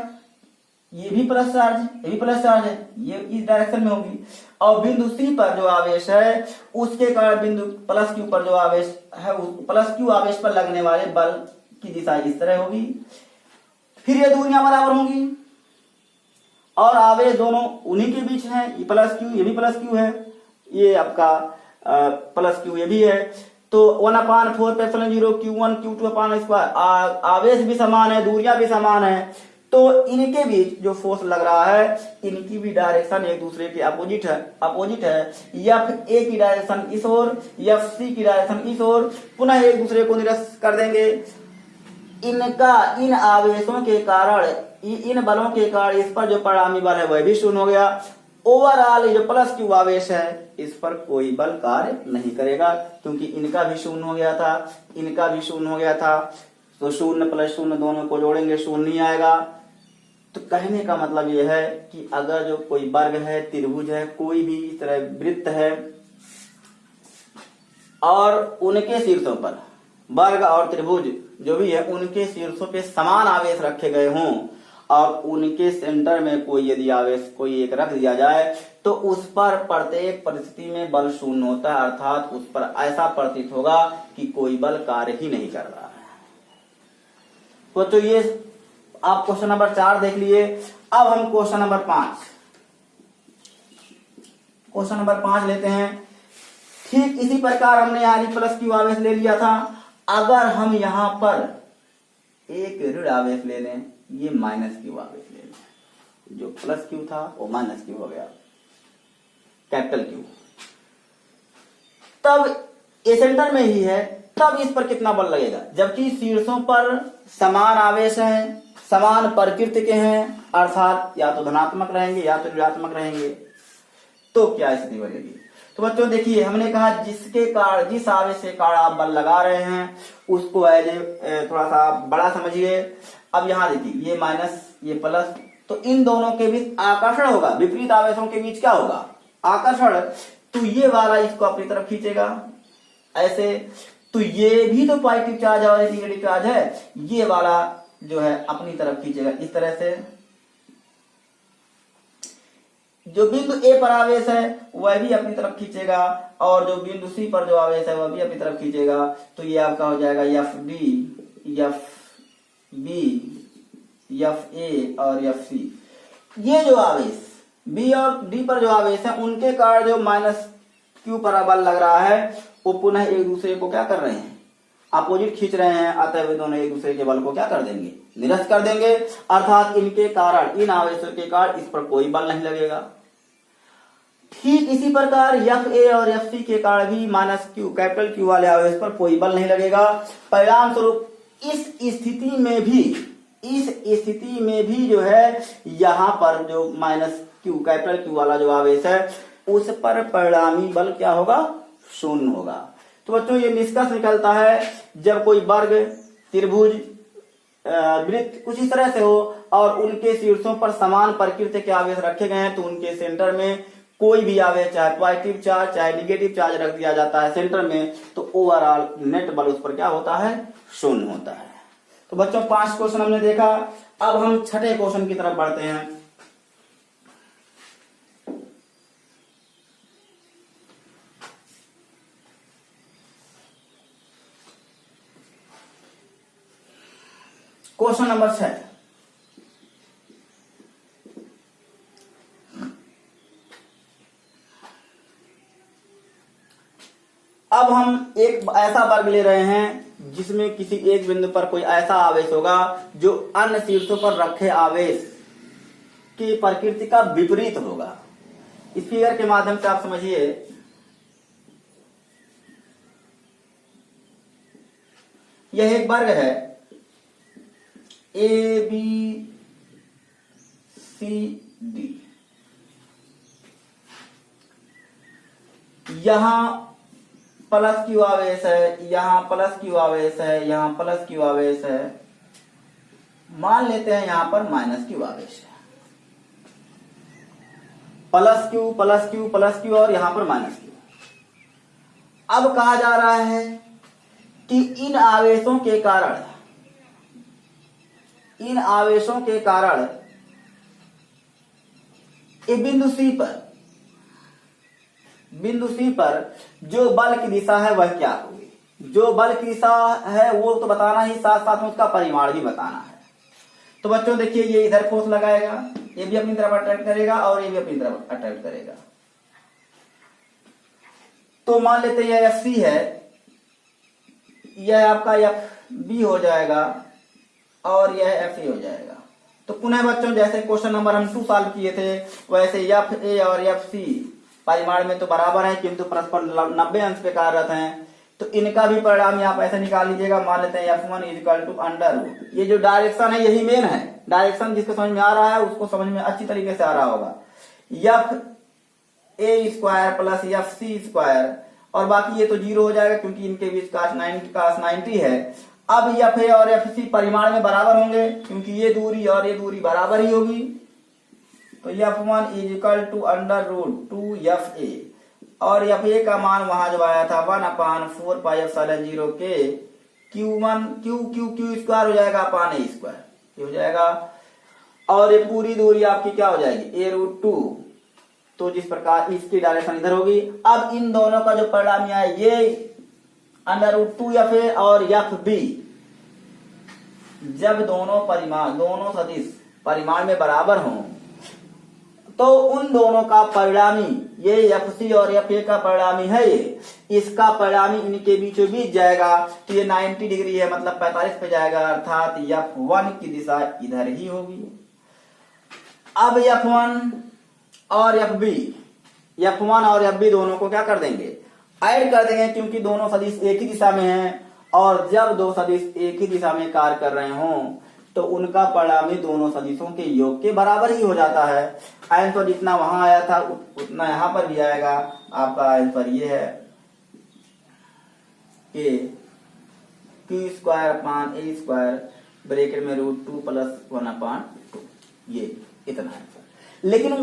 ये भी प्लस चार्ज है, ये भी प्लस चार्ज है, ये इस डायरेक्शन में होगी। और बिंदु C पर जो आवेश है उसके कारण बिंदु प्लस क्यू पर जो आवेश है प्लस क्यू आवेश पर लगने वाले बल की दिशा इस तरह होगी। फिर ये दूरियां बराबर होंगी और आवेश दोनों उन्हीं के बीच है, ये प्लस क्यू, ये भी प्लस क्यू है, ये आपका प्लस क्यू ये भी है। तो 1/4π0 Q1 Q2/2 आवेश भी समान है, दूरियां भी समान है, तो इनके बीच जो फोर्स लग रहा है इनकी भी डायरेक्शन एक दूसरे के अपोजिट है। FA की डायरेक्शन इस ओर, FC की डायरेक्शन इस ओर, पुनः एक दूसरे को निरस्त कर देंगे। इन आवेशों के कारण, इन बलों के कारण इस पर जो परिणामी बल है वह भी शून्य हो गया। ओवरऑल ये जो प्लस क्यू आवेश है इस पर कोई बल कार्य नहीं करेगा, क्योंकि इनका भी शून्य हो गया था, इनका भी शून्य हो गया था, तो 0 + 0 दोनों को जोड़ेंगे, शून्य नहीं आएगा। तो कहने का मतलब यह है कि अगर जो कोई वर्ग है, त्रिभुज है, कोई भी इस तरह वृत्त है, और उनके शीर्षों पर वर्ग और त्रिभुज जो भी है उनके शीर्षों पे समान आवेश रखे गए हों और उनके सेंटर में कोई यदि आवेश कोई एक रख दिया जाए तो उस पर प्रत्येक परिस्थिति में बल शून्य होता है, अर्थात उस पर ऐसा प्रतीत होगा कि कोई बल कार्य ही नहीं कर रहा है। तो ये आप क्वेश्चन नंबर 4 देख लिए। अब हम क्वेश्चन नंबर 5 लेते हैं। ठीक इसी प्रकार हमने यहाँ प्लस क्यू आवेश ले लिया था। अगर हम यहां पर एक ऋण आवेश ले लें, ये माइनस क्यू आवेश ले लें, जो प्लस क्यू था वो माइनस क्यू हो गया, कैपिटल क्यू, तब ये सेंटर में ही है, तब इस पर कितना बल लगेगा? जबकि शीर्षों पर समान आवेश हैं, समान प्रकृति के हैं, अर्थात या तो धनात्मक रहेंगे या तो ऋणात्मक रहेंगे, तो क्या स्थिति बनेगी? तो बच्चों देखिए, हमने कहा जिस आवेश के कारण आप बल लगा रहे हैं उसको थोड़ा सा बड़ा समझिए। अब यहाँ देखिए, ये माइनस ये प्लस, तो इन दोनों के बीच आकर्षण होगा, विपरीत आवेशों के बीच क्या होगा? आकर्षण। तो ये वाला इसको अपनी तरफ खींचेगा ऐसे, तो ये भी तो पॉजिटिव चार्ज है और ये नेगेटिव चार्ज है, ये वाला जो है अपनी तरफ खींचेगा इस तरह से। जो बिंदु ए पर आवेश है वह भी अपनी तरफ खींचेगा और जो बिंदु सी पर जो आवेश है वह भी अपनी तरफ खींचेगा। तो ये आपका हो जाएगा F D, F B, F A और एफ सी। ये जो आवेश बी और डी पर जो आवेश है उनके कारण जो माइनस क्यू पर बल लग रहा है वो पुनः एक दूसरे को क्या कर रहे हैं? अपोजिट खींच रहे हैं, अतः वे दोनों एक दूसरे के बल को क्या कर देंगे? निरस्त कर देंगे, अर्थात इनके कारण, इन आवेशों के कारण इस पर कोई बल नहीं लगेगा। ठीक इसी प्रकार एफ ए और एफ सी के कारण भी माइनस क्यू, कैपिटल क्यू वाले आवेश पर कोई बल नहीं लगेगा। परिणाम स्वरूप इस स्थिति में भी जो है यहाँ पर जो माइनस क्यू, कैपिटल क्यू वाला जो आवेश है उस पर परिणामी बल क्या होगा? शून्य होगा। तो बच्चों ये निष्कर्ष निकलता है, जब कोई वर्ग, त्रिभुज, वृत्त कुछ इस तरह से हो और उनके शीर्षों पर समान प्रकृति के आवेश रखे गए हैं तो उनके सेंटर में कोई भी आवेश, चाहे पॉजिटिव चार्ज चाहे निगेटिव चार्ज रख दिया जाता है सेंटर में, तो ओवरऑल नेट बल उस पर क्या होता है? शून्य होता है। तो बच्चों 5 क्वेश्चन हमने देखा। अब हम छठे क्वेश्चन की तरफ बढ़ते हैं। Question number 6। अब हम एक ऐसा वर्ग ले रहे हैं जिसमें किसी एक बिंदु पर कोई ऐसा आवेश होगा जो अन्य शीर्षों पर रखे आवेश की प्रकृति का विपरीत होगा। इस फिगर के माध्यम से आप समझिए, यह एक वर्ग है ए बी सी डी। यहां प्लस क्यू आवेश है, यहां प्लस क्यू आवेश है, यहां प्लस क्यू आवेश है, मान लेते हैं यहां पर माइनस क्यू आवेश है। Plus Q plus Q plus Q और यहां पर माइनस क्यू। अब कहा जा रहा है कि इन आवेशों के कारण बिंदु सी पर जो बल की दिशा है वह क्या होगी? जो बल की दिशा है वो तो बताना ही, साथ साथ में उसका परिमाण भी बताना है। तो बच्चों देखिए, ये इधर फोर्स लगाएगा, ये भी अपनी तरफ अट्रैक्ट करेगा और ये भी अपनी तरफ अट्रैक्ट करेगा। तो मान लेते हैं यह एफ सी है, यह आपका एफ बी हो जाएगा और यह एफ ए हो जाएगा। तो पुनः बच्चों जैसे क्वेश्चन नंबर हम 2 सॉल्व किए थे वैसे एफ ए और एफ सी परिमाण में तो बराबर है किंतु परस्पर 90 अंश पे कार्यरत हैं। तो इनका भी परिणाम आप ऐसे निकाल लीजिएगा। मान लेते हैं F1 equal to under root, ये जो डायरेक्शन है यही मेन है। डायरेक्शन जिसको समझ में आ रहा है उसको समझ में अच्छी तरीके से आ रहा होगा। F A square plus F C square, और बाकी ये तो 0 हो जाएगा क्योंकि इनके बीच cos 90 है। अब एफ ए और एफ सी परिमाण में बराबर होंगे क्योंकि ये दूरी और ये दूरी बराबर ही होगी। तो F1 is equal to under root 2 F A और Fa का मान वहां जो आया था 1/4πε0 के Q1 Q स्क्वायर हो जाएगा अपान ए स्क्वायर, ये हो जाएगा। और ये पूरी दूरी आपकी क्या हो जाएगी a√2। तो जिस प्रकार इसकी डायरेक्शन इधर होगी। अब इन दोनों का जो परिणामी है ये √2 Fa और Fb, जब दोनों सदिश परिमाण में बराबर हों तो उन दोनों का परिणामी, ये FC और Fa का परिणामी है, ये इसका परिणामी इनके बीचों बीच जाएगा तो ये 90 डिग्री है, मतलब 45 पे जाएगा, अर्थात F1 की दिशा इधर ही होगी। अब F1 और FB दोनों को क्या कर देंगे, ऐड कर देंगे, क्योंकि दोनों सदिश एक ही दिशा में हैं। और जब दो सदिश एक ही दिशा में कार्य कर रहे हों तो उनका परिणामी दोनों सदिशों के योग के बराबर ही हो जाता है। आंसर जितना वहां आया था उतना यहां पर भी आएगा। आपका आंसर ये है कि Q स्क्वायर अपान ए स्क्वायर ब्रैकेट में √2 + 1/2, ये इतना आंसर। लेकिन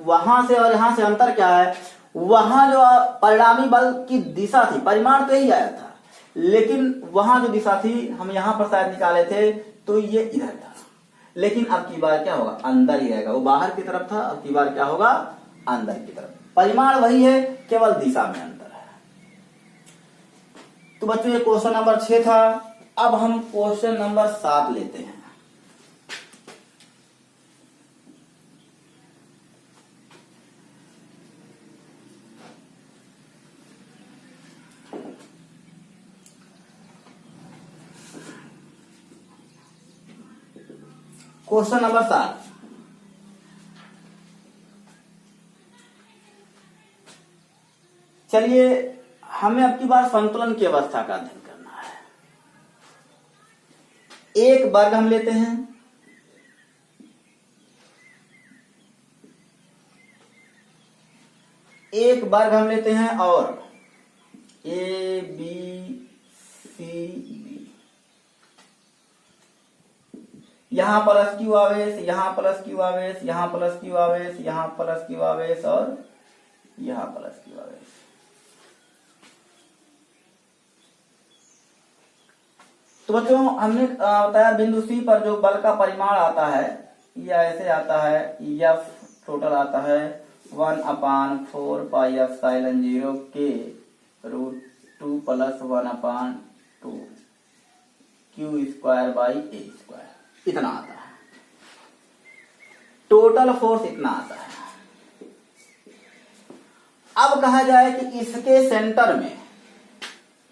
वहां से और यहां से अंतर क्या है, वहां जो परिणामी बल की दिशा थी, परिमाण तो यही आया था, लेकिन वहां जो दिशा थी हम यहां पर शायद निकाले थे तो ये इधर था। लेकिन अब की बार क्या होगा, अंदर ही रहेगा, वो बाहर की तरफ था, अब की बार क्या होगा, अंदर की तरफ। परिमाण वही है, केवल दिशा में अंतर है। तो बच्चों ये क्वेश्चन नंबर 6 था। अब हम क्वेश्चन नंबर 7 लेते हैं। क्वेश्चन नंबर 7, चलिए हमें अब की बार संतुलन की अवस्था का अध्ययन करना है। एक वर्ग हम लेते हैं, और A B C D, यहां प्लस क्यू आवेश, यहां प्लस क्यू आवेश, यहां प्लस क्यू आवेश, यहां प्लस क्यू आवेश और यहां प्लस क्यू आवेश। तो बच्चों हमने बताया बिंदु सी पर जो बल का परिमाण आता है ये ऐसे आता है, F टोटल आता है 1/4πε0 के √2 + 1/2 Q square by A square, इतना आता है। टोटल फोर्स इतना आता है। अब कहा जाए कि इसके सेंटर में,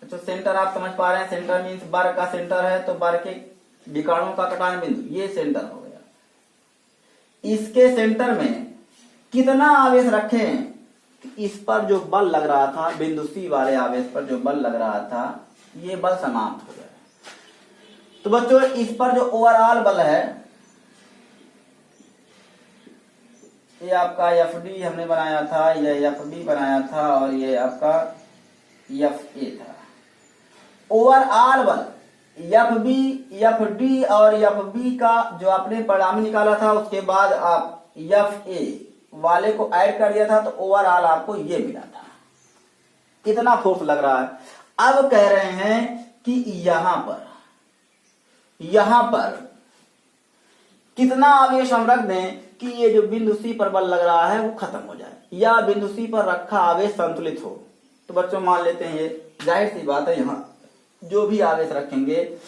तो सेंटर आप समझ पा रहे हैं, सेंटर मीन्स वर्ग का सेंटर है, तो वर्ग के विकर्णों का कटान बिंदु ये सेंटर हो गया। इसके सेंटर में कितना आवेश रखें, इस पर जो बल लग रहा था, बिंदु सी वाले आवेश पर जो बल लग रहा था, ये बल समाप्त हो गया। तो बच्चों इस पर जो ओवरऑल बल है, ये आपका FD हमने बनाया था, ये FB बनाया था और ये आपका FA था। ओवरऑल बल FB, FD और FB का जो आपने परिणामी निकाला था, उसके बाद आप FA वाले को ऐड कर दिया था, तो ओवरऑल आपको ये मिला था। इतना फोर्स लग रहा है। अब कह रहे हैं कि यहां पर कितना आवेश हम रख दें कि ये जो बिंदु सी पर बल लग रहा है वो खत्म हो जाए, या बिंदु सी पर रखा आवेश संतुलित हो। तो बच्चों मान लेते हैं, ये जाहिर सी बात है, यहां जो भी आवेश रखेंगे,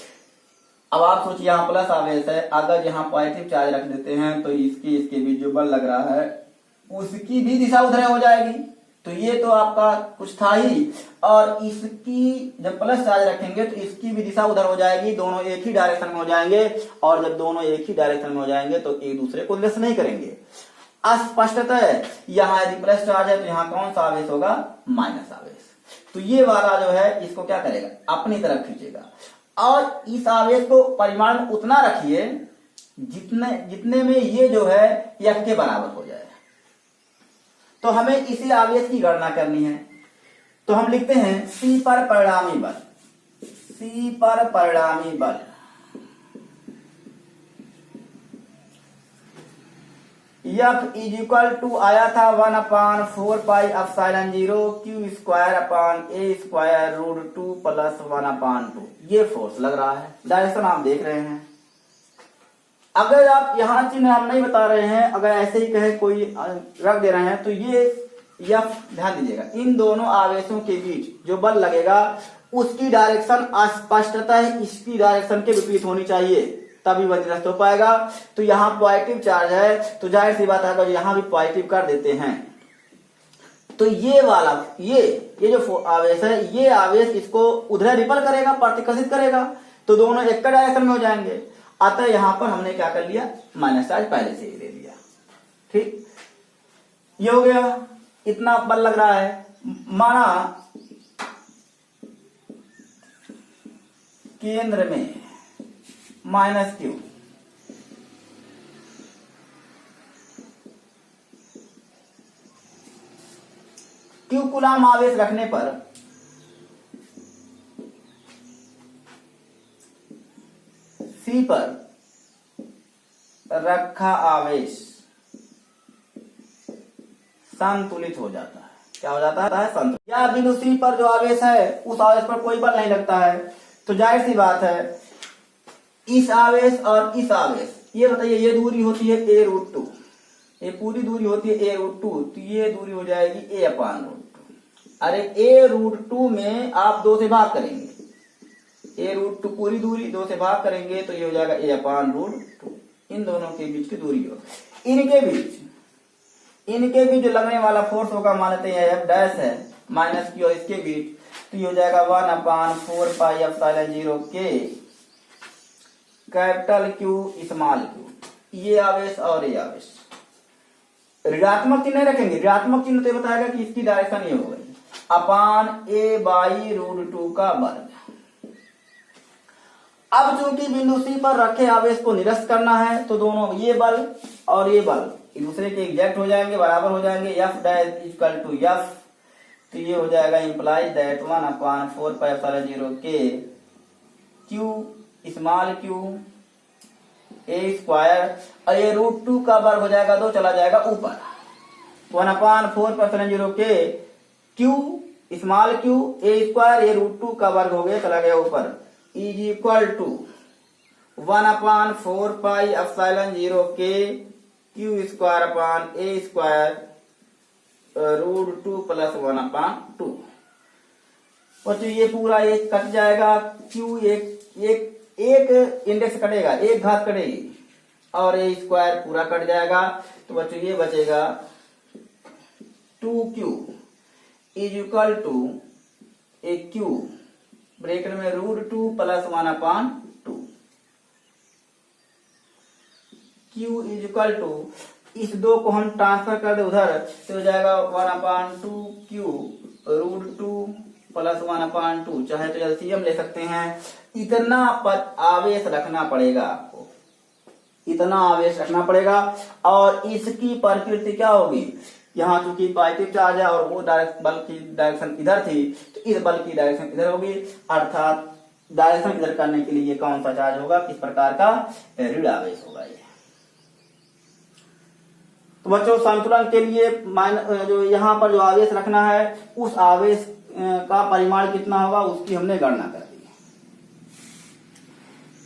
अब आप सोचिए यहां प्लस आवेश है, अगर यहां पॉजिटिव चार्ज रख देते हैं तो इसके बीच जो बल लग रहा है उसकी भी दिशा उधर हो जाएगी। तो ये तो आपका कुछ था ही, और इसकी जब प्लस चार्ज रखेंगे तो इसकी भी दिशा उधर हो जाएगी, दोनों एक ही डायरेक्शन में हो जाएंगे। और जब दोनों एक ही डायरेक्शन में हो जाएंगे तो एक दूसरे को निरस्त नहीं करेंगे। स्पष्टतः यहाँ यदि प्लस चार्ज है तो यहाँ कौन सा आवेश होगा, माइनस आवेश। तो ये वाला जो है इसको क्या करेगा, अपनी तरफ खींचेगा। और इस आवेश को परिमाण में उतना रखिए जितने में ये जो है F के बराबर हो जाए। तो हमें इसी आवेश की गणना करनी है। तो हम लिखते हैं C पर परिणामी बल, C पर परिणामी बल F इज इक्वल टू आया था 1/4πε0 क्यू स्क्वायर अपान ए स्क्वायर रूट 2 प्लस 1/2। ये फोर्स लग रहा है, डायरेक्शन आप देख रहे हैं। अगर आप यहाँ चिन्ह हम नहीं बता रहे हैं, अगर ऐसे ही कहे कोई रख दे रहे हैं, तो ये F ध्यान दीजिएगा, इन दोनों आवेशों के बीच जो बल लगेगा उसकी डायरेक्शन स्पष्टतः इसकी डायरेक्शन के विपरीत होनी चाहिए, तभी वह निरस्त हो पाएगा। तो यहाँ पॉजिटिव चार्ज है, तो जाहिर सी बात है अगर यहाँ भी पॉजिटिव कर देते हैं तो ये वाला ये जो आवेश है, ये आवेश इसको उधर रिपल करेगा, प्रतिकर्षित करेगा, तो दोनों एक डायरेक्शन में हो जाएंगे। अतः यहाँ पर हमने क्या कर लिया, माइनस चार्ज पहले से ही दे दिया। ठीक, ये हो गया, इतना बल लग रहा है। माना केंद्र में माइनस क्यू, क्यू कूलाम आवेश रखने पर सी पर रखा आवेश संतुलित हो जाता है। क्या हो जाता है, संतुलित। या बिंदु सी पर जो आवेश है उस आवेश पर कोई बल नहीं लगता है, तो जाहिर सी बात है इस आवेश और इस आवेश, ये बताइए, ये दूरी होती है a रूट 2, ये पूरी दूरी होती है a रूट 2, तो ये दूरी हो जाएगी a अपान रूट 2। अरे a रूट 2 में आप 2 से भाग करेंगे, a रूट 2 पूरी दूरी 2 से भाग करेंगे तो ये हो जाएगा a अपान रूट 2। इन दोनों के बीच की दूरी हो, इनके बीच जो लगने वाला फोर्स होगा, मानते हैं F डैश है माइनस क्यू, और इसके बीच तो ये हो जाएगा 1/4πε0 के कैपिटल क्यू स्मॉल क्यू। ये आवेश और ये आवेश ऋणात्मक चिन्ह नहीं रखेंगे, ऋणात्मक चिन्ह तो बताएगा कि इसकी डायरेक्शन ये हो गई अपान a बाई रूट 2 का वर्ग। अब चूंकि बिंदु सी पर रखे आवेश को निरस्त करना है, तो दोनों ये बल और ये बल एक दूसरे के एग्जैक्ट हो जाएंगे, बराबर हो जाएंगे। F dash equal to F, तो ये हो जाएगा इंप्लाइज दैट 1/4πε0 के Q small Q A square, और ये रूट 2 का वर्ग हो जाएगा, 2 चला जाएगा ऊपर, 1/4πε0 के Q small Q A square, ये रूट 2 का वर्ग हो गया, चला गया ऊपर, इज इक्वल टू 1/4πε0 के क्यू स्क्वायर अपान ए स्क्वायर रूट 2 प्लस 1/2। और ये पूरा एक कट जाएगा, क्यू एक इंडेक्स कटेगा, एक घात कटेगी, और ए स्क्वायर पूरा कट जाएगा, तो बच्चों ये बचेगा 2q is equal to a q bracket में root 2 plus 1/2। Q is equal to, इस 2 को हम ट्रांसफर कर दे उधर, तो हो जाएगा 1/2q रूट 2 प्लस 1/2, चाहे तो एलसीएम ले सकते हैं। इतना आवेश रखना पड़ेगा आपको, इतना आवेश रखना पड़ेगा। और इसकी प्रकृति क्या होगी, यहाँ चूंकि पॉजिटिव चार्ज है और वो बल की डायरेक्शन इधर थी, तो इस बल की डायरेक्शन इधर होगी, अर्थात डायरेक्शन इधर करने के लिए कौन सा चार्ज होगा, किस प्रकार का, ऋण आवेश होगा ये। तो बच्चों संतुलन के लिए जो यहाँ पर जो आवेश रखना है, उस आवेश का परिमाण कितना होगा उसकी हमने गणना कर दी।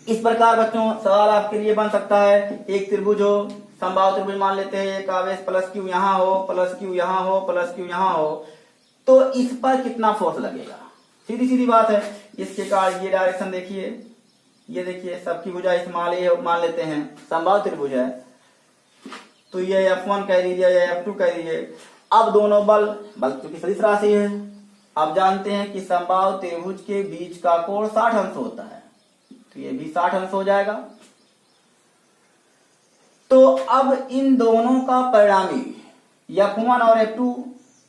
इस प्रकार बच्चों सवाल आपके लिए बन सकता है, एक त्रिभुज हो, समबाहु त्रिभुज मान लेते हैं, एक आवेश प्लस क्यू यहाँ हो, प्लस क्यू यहाँ हो, प्लस क्यू यहाँ हो, तो इस पर कितना फोर्स लगेगा। सीधी सीधी बात है। इसके कारण ये डायरेक्शन देखिए, ये देखिए सबकी भुजा स्मॉल ए मान लेते हैं, समबाहु त्रिभुज है, तो ये F1 कह दीजिए या F2 कह दीजिए। अब दोनों बल चूंकि सदिश राशि है, अब जानते हैं कि समबाहु त्रिभुज के बीच का कोण 60 अंश होता है, तो ये भी 60 अंश हो जाएगा। तो अब इन दोनों का परिणामी F1 और F2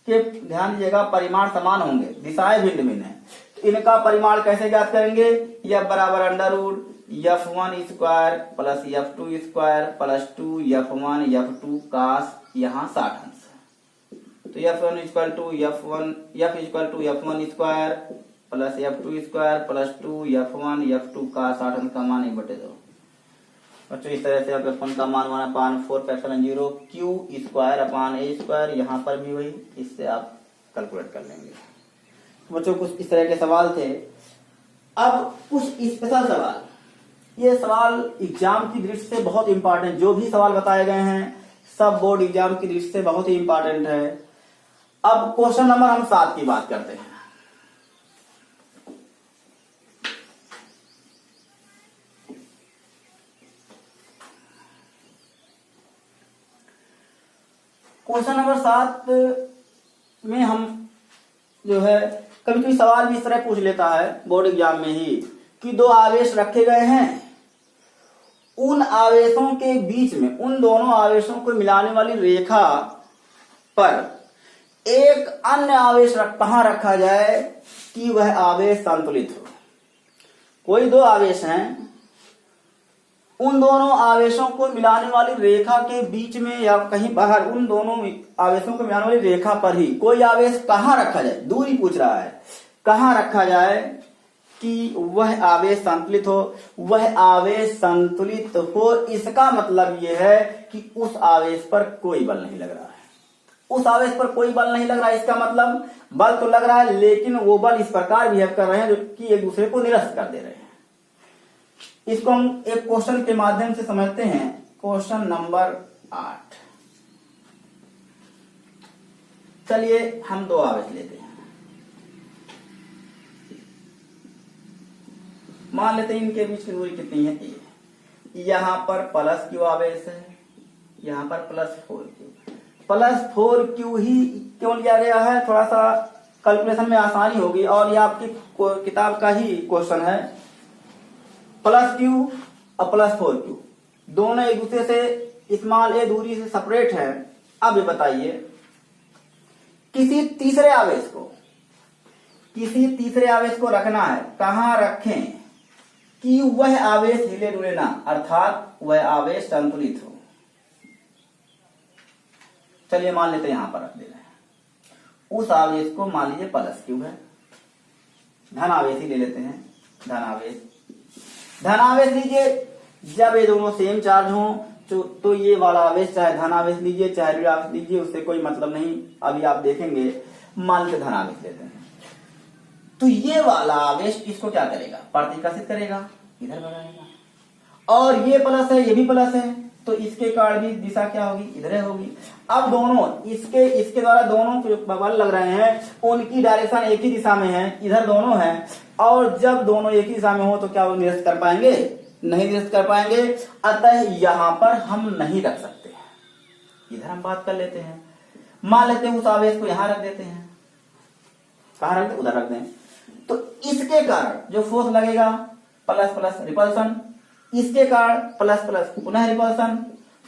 के ध्यान दीजिएगा परिमाण समान होंगे, दिशाएं भिन्न भिन्न है, तो इनका परिमाण कैसे ज्ञात करेंगे, F बराबर under root F1 square plus F2 square plus 2 F1 F2 cos यहाँ 60 अंश है, तो F1 equal to F1 square plus F2 square plus 2 F1 F2 का 60 अंश का मान 1/2, बच्चों इस तरह से आप F1 का मान 1/4 क्यू स्क्वायर अपान ए स्क्वायर, यहाँ पर भी वही, इससे आप कैलकुलेट कर लेंगे। बच्चों कुछ इस तरह के सवाल थे। अब कुछ स्पेशल सवाल, ये सवाल एग्जाम की दृष्टि से बहुत इंपॉर्टेंट, जो भी सवाल बताए गए हैं सब बोर्ड एग्जाम की दृष्टि से बहुत ही इंपॉर्टेंट है। अब क्वेश्चन नंबर हम 7 की बात करते हैं। क्वेश्चन नंबर 7 में हम जो है कभी कभी सवाल भी इस तरह पूछ लेता है बोर्ड एग्जाम में ही कि दो आवेश रखे गए हैं, उन आवेशों के बीच में, उन दोनों आवेशों को मिलाने वाली रेखा पर एक अन्य आवेश कहां रखा जाए कि वह आवेश संतुलित हो। कोई दो आवेश हैं, उन दोनों आवेशों को मिलाने वाली रेखा के बीच में या कहीं बाहर, उन दोनों आवेशों को मिलाने वाली रेखा पर ही कोई आवेश कहां रखा जाए, दूरी पूछ रहा है, कहां रखा जाए कि वह आवेश संतुलित हो। वह आवेश संतुलित हो, इसका मतलब यह है कि उस आवेश पर कोई बल नहीं लग रहा है। उस आवेश पर कोई बल नहीं लग रहा है, इसका मतलब बल तो लग रहा है लेकिन वो बल इस प्रकार बिहेव कर रहे हैं जो कि एक दूसरे को निरस्त कर दे रहे हैं। इसको हम एक क्वेश्चन के माध्यम से समझते हैं। क्वेश्चन नंबर 8, चलिए हम दो आवेश लेते हैं। मान लेते हैं इनके बीच की दूरी कितनी है, ए। यहां पर प्लस क्यू आवेश है, यहां पर +4Q ही क्यों लिया गया है, थोड़ा सा कैलकुलेशन में आसानी होगी और ये आपकी किताब का ही क्वेश्चन है। +Q और +4Q दोनों एक दूसरे से स्मॉल ए दूरी से सेपरेट है। अब ये बताइए किसी तीसरे आवेश को रखना है, कहां रखें कि वह आवेश हिले डुले ना, अर्थात वह आवेश संतुलित हो। चलिए मान लेते हैं यहां पर रख दे रहे हैं। उस आवेश को मान लीजिए +Q है, धन आवेश ही ले लेते हैं, धन आवेश लीजिए। जब ये दोनों सेम चार्ज हों तो ये वाला आवेश चाहे धन आवेश लीजिए चाहे ऋण आवेश लीजिए, उससे कोई मतलब नहीं, अभी आप देखेंगे। मान के धन आवेश लेते हैं तो ये वाला आवेश इसको क्या करेगा, प्रतिकर्षित करेगा, इधर बढ़ाएगा। और ये प्लस है, ये भी प्लस है, तो इसके कारण भी दिशा क्या होगी, इधर होगी। अब दोनों इसके द्वारा दोनों जो बल लग रहे हैं उनकी डायरेक्शन एक ही दिशा में है, इधर दोनों हैं। और जब दोनों एक ही दिशा में हो तो क्या वो निरस्त कर पाएंगे, नहीं निरस्त कर पाएंगे। अतः यहां पर हम नहीं रख सकते, इधर हम बात कर लेते हैं। मान लेते हैं उस आवेश को यहां रख देते हैं, कहां रख दे, उधर रख दें। तो इसके कारण जो फोर्स लगेगा प्लस प्लस रिपल्सन, इसके कारण प्लस प्लस पुनः रिपल्सन,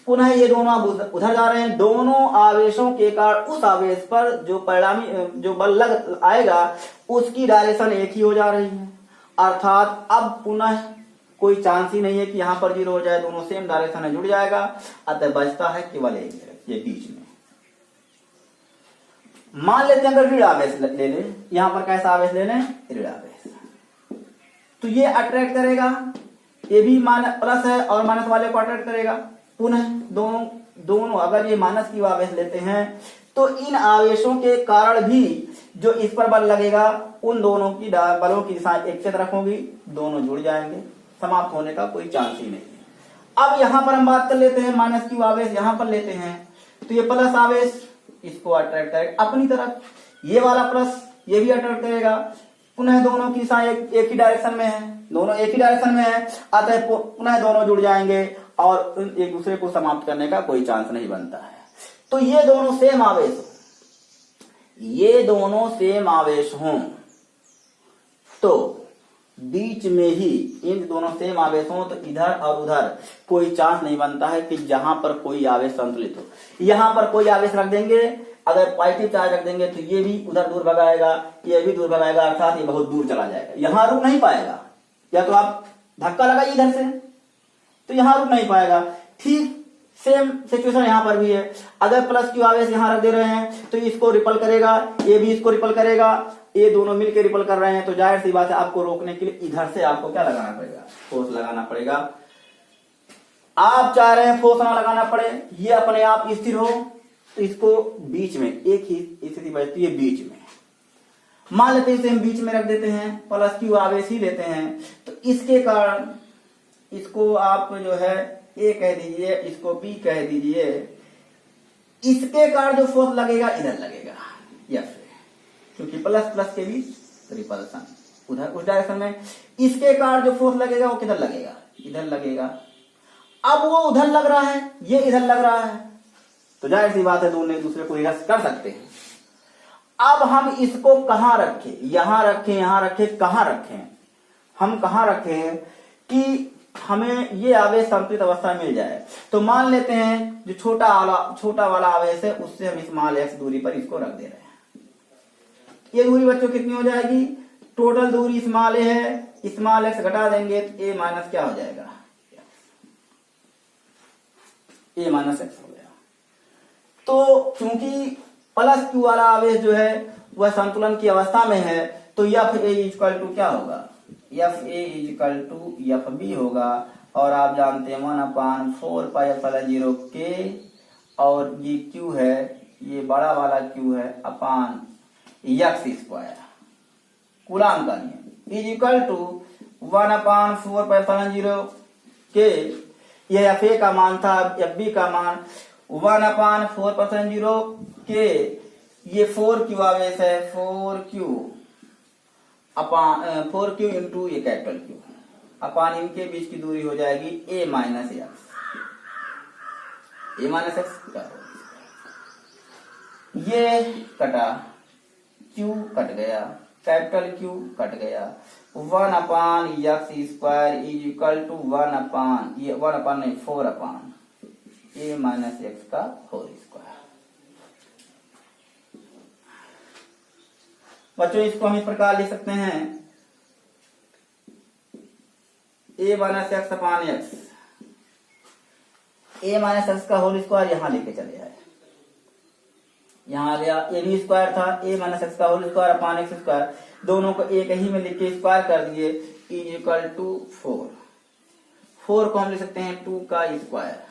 पुनः ये दोनों उधर जा रहे हैं। दोनों आवेशों के कारण उस आवेश पर जो परिणामी जो बल लग आएगा उसकी डायरेक्शन एक ही हो जा रही है, अर्थात अब पुनः कोई चांस ही नहीं है कि यहां पर 0 हो जाए, दोनों सेम डायरेक्शन में जुड़ जाएगा। अतः बचता है केवल एक, ये बीच में। मान लेते हैं अगर ऋण आवेश ले ले, यहां पर कैसा आवेश ले लें, ऋण आवेश, तो ये अट्रैक्ट करेगा, ये भी प्लस है और माइनस वाले को अट्रैक्ट करेगा। पुनः दोनों अगर ये माइनस की आवेश लेते हैं तो इन आवेशों के कारण भी जो इस पर बल लगेगा उन दोनों की बलों की दिशा एक से तरफ होगी, दोनों जुड़ जाएंगे, समाप्त होने का कोई चांस ही नहीं है। अब यहां पर हम बात कर लेते हैं माइनस की आवेश यहां पर लेते हैं, तो ये प्लस आवेश इसको अट्रैक्ट करेगा अपनी तरफ, ये वाला प्लस ये भी अट्रैक्ट करेगा। पुनः दोनों की दिशा एक ही डायरेक्शन में है, दोनों एक ही डायरेक्शन में है, अतः पुनः दोनों जुड़ जाएंगे और एक दूसरे को समाप्त करने का कोई चांस नहीं बनता है। तो ये दोनों सेम आवेश हों तो बीच में ही इन दोनों सेम आवेश हों तो इधर और उधर कोई चांस नहीं बनता है कि जहां पर कोई आवेश संतुलित हो। यहां पर कोई आवेश रख देंगे, अगर पॉजिटिव चार्ज रख देंगे तो ये भी उधर दूर भगाएगा, ये भी दूर भगाएगा, अर्थात ये बहुत दूर चला जाएगा, यहां रुक नहीं पाएगा। या तो आप धक्का लगाइए इधर से तो यहां रुक नहीं पाएगा। ठीक सेम सिचुएशन यहां पर भी है, अगर प्लस क्यू आवेश यहां रख दे रहे हैं तो इसको रिपल करेगा, ये भी इसको रिपल करेगा, ये दोनों मिलकर रिपल कर रहे हैं, तो जाहिर सी बात है आपको रोकने के लिए इधर से आपको क्या लगाना पड़ेगा, फोर्स लगाना पड़ेगा। आप चाह रहे हैं फोर्स ना लगाना पड़े, ये अपने आप स्थिर हो, तो इसको बीच में एक ही स्थिति बचती है बीच में। मान लेते हैं इसे हम बीच में रख देते हैं, प्लस क्यू आवेश ही लेते हैं, तो इसके कारण इसको आप जो है ए कह दीजिए, इसको बी कह दीजिए। इसके कारण जो फोर्स लगेगा इधर लगेगा, यस, क्योंकि प्लस प्लस के बीच रिपल्सन उधर उस डायरेक्शन में। इसके कारण जो फोर्स लगेगा वो किधर लगेगा, इधर लगेगा। अब वो उधर लग रहा है, ये इधर लग रहा है, तो जाहिर सी बात है दोनों एक दूसरे को रिवर्स कर सकते हैं। अब हम इसको कहां रखें, यहां रखें, यहां रखें, कहां रखें? हम कहां रखें कि हमें ये आवेश संतुलित अवस्था में मिल जाए। तो मान लेते हैं जो छोटा वाला आवेश है उससे हम स्मॉल एक्स दूरी पर इसको रख दे रहे हैं। ये दूरी बच्चों कितनी हो जाएगी? टोटल दूरी स्मॉल ए है, स्मॉल एक्स घटा देंगे तो ए माइनस क्या हो जाएगा, ए माइनस एक्स हो गया। तो चूंकि प्लस क्यू वाला आवेश जो है वह संतुलन की अवस्था में है, तो एफ ए इक्वल टू क्या होगा, F A equal to F B होगा। और आप जानते हैं 1/4πε0 के, और ये क्यू है, ये बड़ा वाला क्यू है, अपान एक्स स्क्वायर, कूलाम का नियम, इज इक्वल टू 1/4πε0 के, ये एफ ए का मान था, एफ बी का मान 1/4πε0 के, ये 4Q आवेश है, 4Q इंटू ये कैपिटल Q अपान इनके बीच की दूरी हो जाएगी a minus X, A minus X. ये कटा, Q कट गया, कैपिटल Q कट गया, 1/x² is equal to 4 upon a minus X का होल स्क्वायर। बच्चों इसको हम इस प्रकार लिख सकते हैं, a minus X upon X, a minus X का होल स्क्वायर यहां लेके चले आए, यहां आ गया ए बी स्क्वायर था, a माइनस एक्स का whole square upon X square, दोनों को एक ही में लिख के स्क्वायर कर दिए, इज इक्वल टू 4 को हम लिख सकते हैं 2 का स्क्वायर।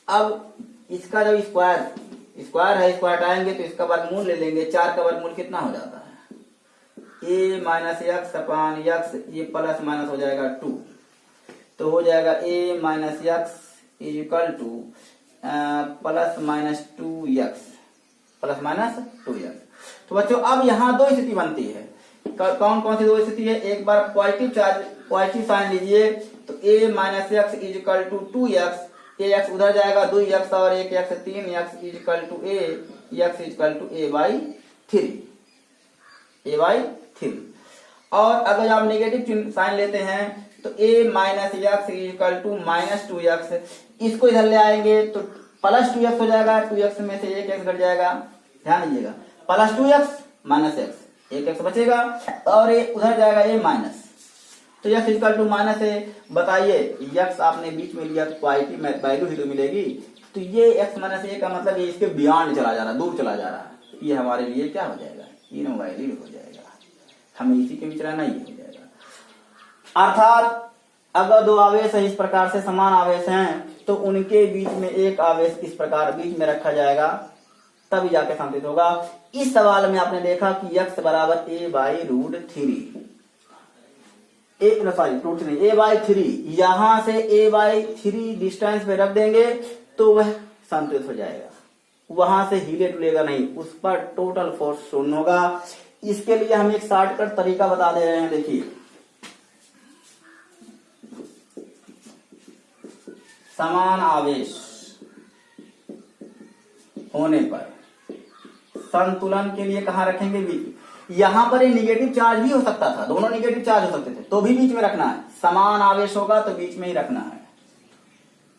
अब इसका जब स्क्वायर है, स्क्वायर हटाएंगे तो इसका वर्गमूल ले लेंगे, 4 का वर्गमूल कितना हो जाता है, a minus X upon x, ये प्लस माइनस हो जाएगा 2, तो हो जाएगा a minus X is equal two plus minus 2x, plus minus 2x। तो बच्चों अब यहाँ दो स्थिति बनती है, कौन कौन सी दो स्थिति है? एक बार पॉजिटिव साइन लीजिए, तो a minus X is equal to 2x, X उधर जाएगा 2x और 1x 3x is equal to a, x is equal to a/3। और अगर आप नेगेटिव साइन लेते हैं तो a minus X is equal to minus 2x, इसको इधर ले आएंगे तो प्लस 2x हो जाएगा, 2x में से 1x घट जाएगा, ध्यान दीजिएगा, plus 2x minus x, 1x बचेगा, और ये उधर जाएगा a माइनस, तो x इक्वल टू माइनस है। बताइए x आपने बीच में लिया तो पॉजिटिव वैल्यू ही तो मिलेगी, तो ये x माइनस a का मतलब ये इसके बियॉन्ड चला जा रहा है, दूर चला जा रहा है, ये हमारे लिए क्या हो जाएगा, इनवैलिड हो जाएगा, हमें इसी के बीच रहना, ये हो जाएगा। अर्थात अगर दो आवेश इस प्रकार से समान आवेश हैं तो उनके बीच में एक आवेश इस प्रकार बीच में रखा जाएगा, तभी जाके संतुलित होगा। इस सवाल में आपने देखा कि x बराबर a/√3, a/3, यहां से a/3 डिस्टेंस पे रख देंगे तो वह संतुलित हो जाएगा, वहां से हिले टुलेगा नहीं, उस पर टोटल फोर्स शून्य होगा। इसके लिए हम एक शॉर्टकट तरीका बता दे रहे हैं, देखिए, समान आवेश होने पर संतुलन के लिए कहां रखेंगे, बीच। यहां पर एक निगेटिव चार्ज भी हो सकता था, दोनों निगेटिव चार्ज हो सकते थे, तो भी बीच में रखना है, समान आवेश होगा तो बीच में ही रखना है।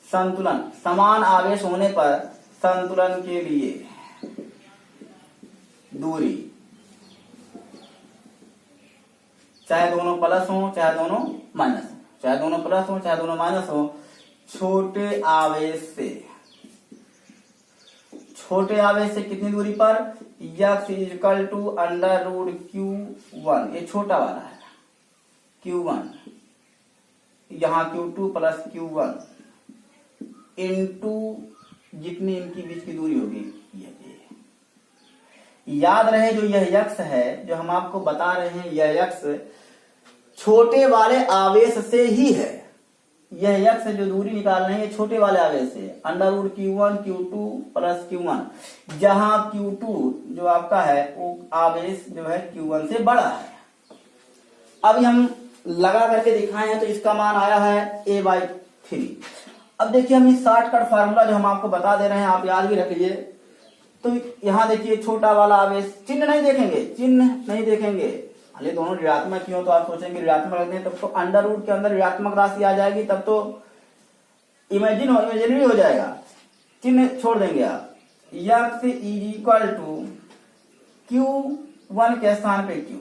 संतुलन, समान आवेश होने पर संतुलन के लिए दूरी, चाहे दोनों प्लस हो चाहे दोनों माइनस हो, चाहे दोनों प्लस हो चाहे दोनों माइनस हो, छोटे आवेश से कितनी दूरी पर, x is equal to √Q1, ये छोटा वाला है Q1, यहाँ Q2 प्लस Q1 इनटू जितनी इनकी बीच की दूरी होगी ये a। याद रहे जो यह यक्स है, जो हम आपको बता रहे हैं, यह यक्स छोटे वाले आवेश से ही है। यह यक्स जो दूरी निकाल रहे हैं ये छोटे वाले आवेश से, √Q1 Q2 प्लस Q1, जहां Q2 जो आपका है वो आवेश जो है Q1 से बड़ा है। अभी हम लगा करके दिखाए हैं तो इसका मान आया है a/3। अब देखिए हम इस शॉर्टकट फार्मूला जो हम आपको बता दे रहे हैं आप याद भी रखिए। तो यहाँ देखिए छोटा वाला आवेश, चिन्ह नहीं देखेंगे, चिन्ह नहीं देखेंगे, भले दोनों ऋणात्मक क्यों, तो आप सोचेंगे ऋणात्मक रखते हैं तब तो अंडर रूट के अंदर ऋणात्मक राशि आ जाएगी, तब तो इमेजिनरी हो जाएगा। चिन्ह छोड़ देंगे आप। X is equal to Q1 के स्थान पे Q,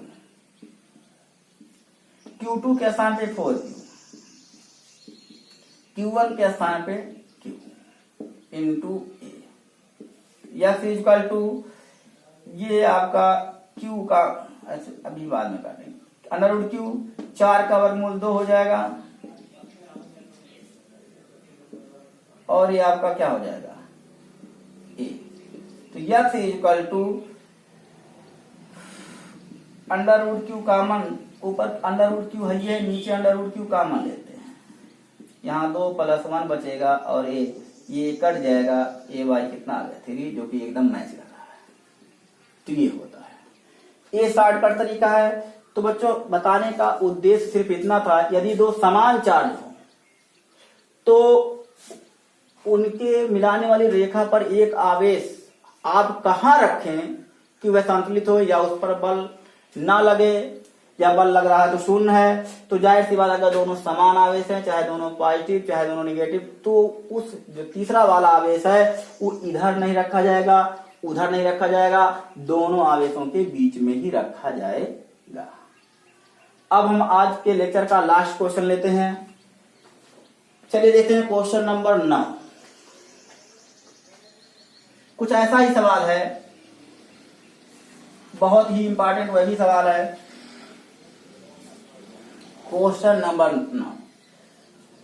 Q2 के स्थान पे 4Q, Q1 के स्थान पे Q into A. X is equal to ये आपका Q का, अच्छा अभी बाद में काटेंगे, √Q 4 का वर्गमूल 2 हो जाएगा, और ये आपका क्या हो जाएगा a। तो X is equal to √Q common, ऊपर √Q है ये, नीचे √Q कॉमन लेते हैं, यहाँ 2 + 1 बचेगा और ये कट जाएगा, a/, कितना आ गया 3, जो कि एकदम मैच कर रहा है। तो ये होता है, ये शॉर्टकट तरीका है। तो बच्चों बताने का उद्देश्य सिर्फ इतना था, यदि दो समान चार्ज हो तो उनके मिलाने वाली रेखा पर एक आवेश आप कहाँ रखें कि वह संतुलित हो, या उस पर बल ना लगे, या बल लग रहा है तो शून्य है, तो जाहिर सी बात अगर दोनों समान आवेश हैं, चाहे दोनों पॉजिटिव चाहे दोनों निगेटिव, तो उस जो तीसरा वाला आवेश है वो इधर नहीं रखा जाएगा, उधर नहीं रखा जाएगा, दोनों आवेशों के बीच में ही रखा जाएगा। अब हम आज के लेक्चर का लास्ट क्वेश्चन लेते हैं। चलिए देखते हैं क्वेश्चन नंबर 9। कुछ ऐसा ही सवाल है, बहुत ही इंपॉर्टेंट वही सवाल है। क्वेश्चन नंबर 9,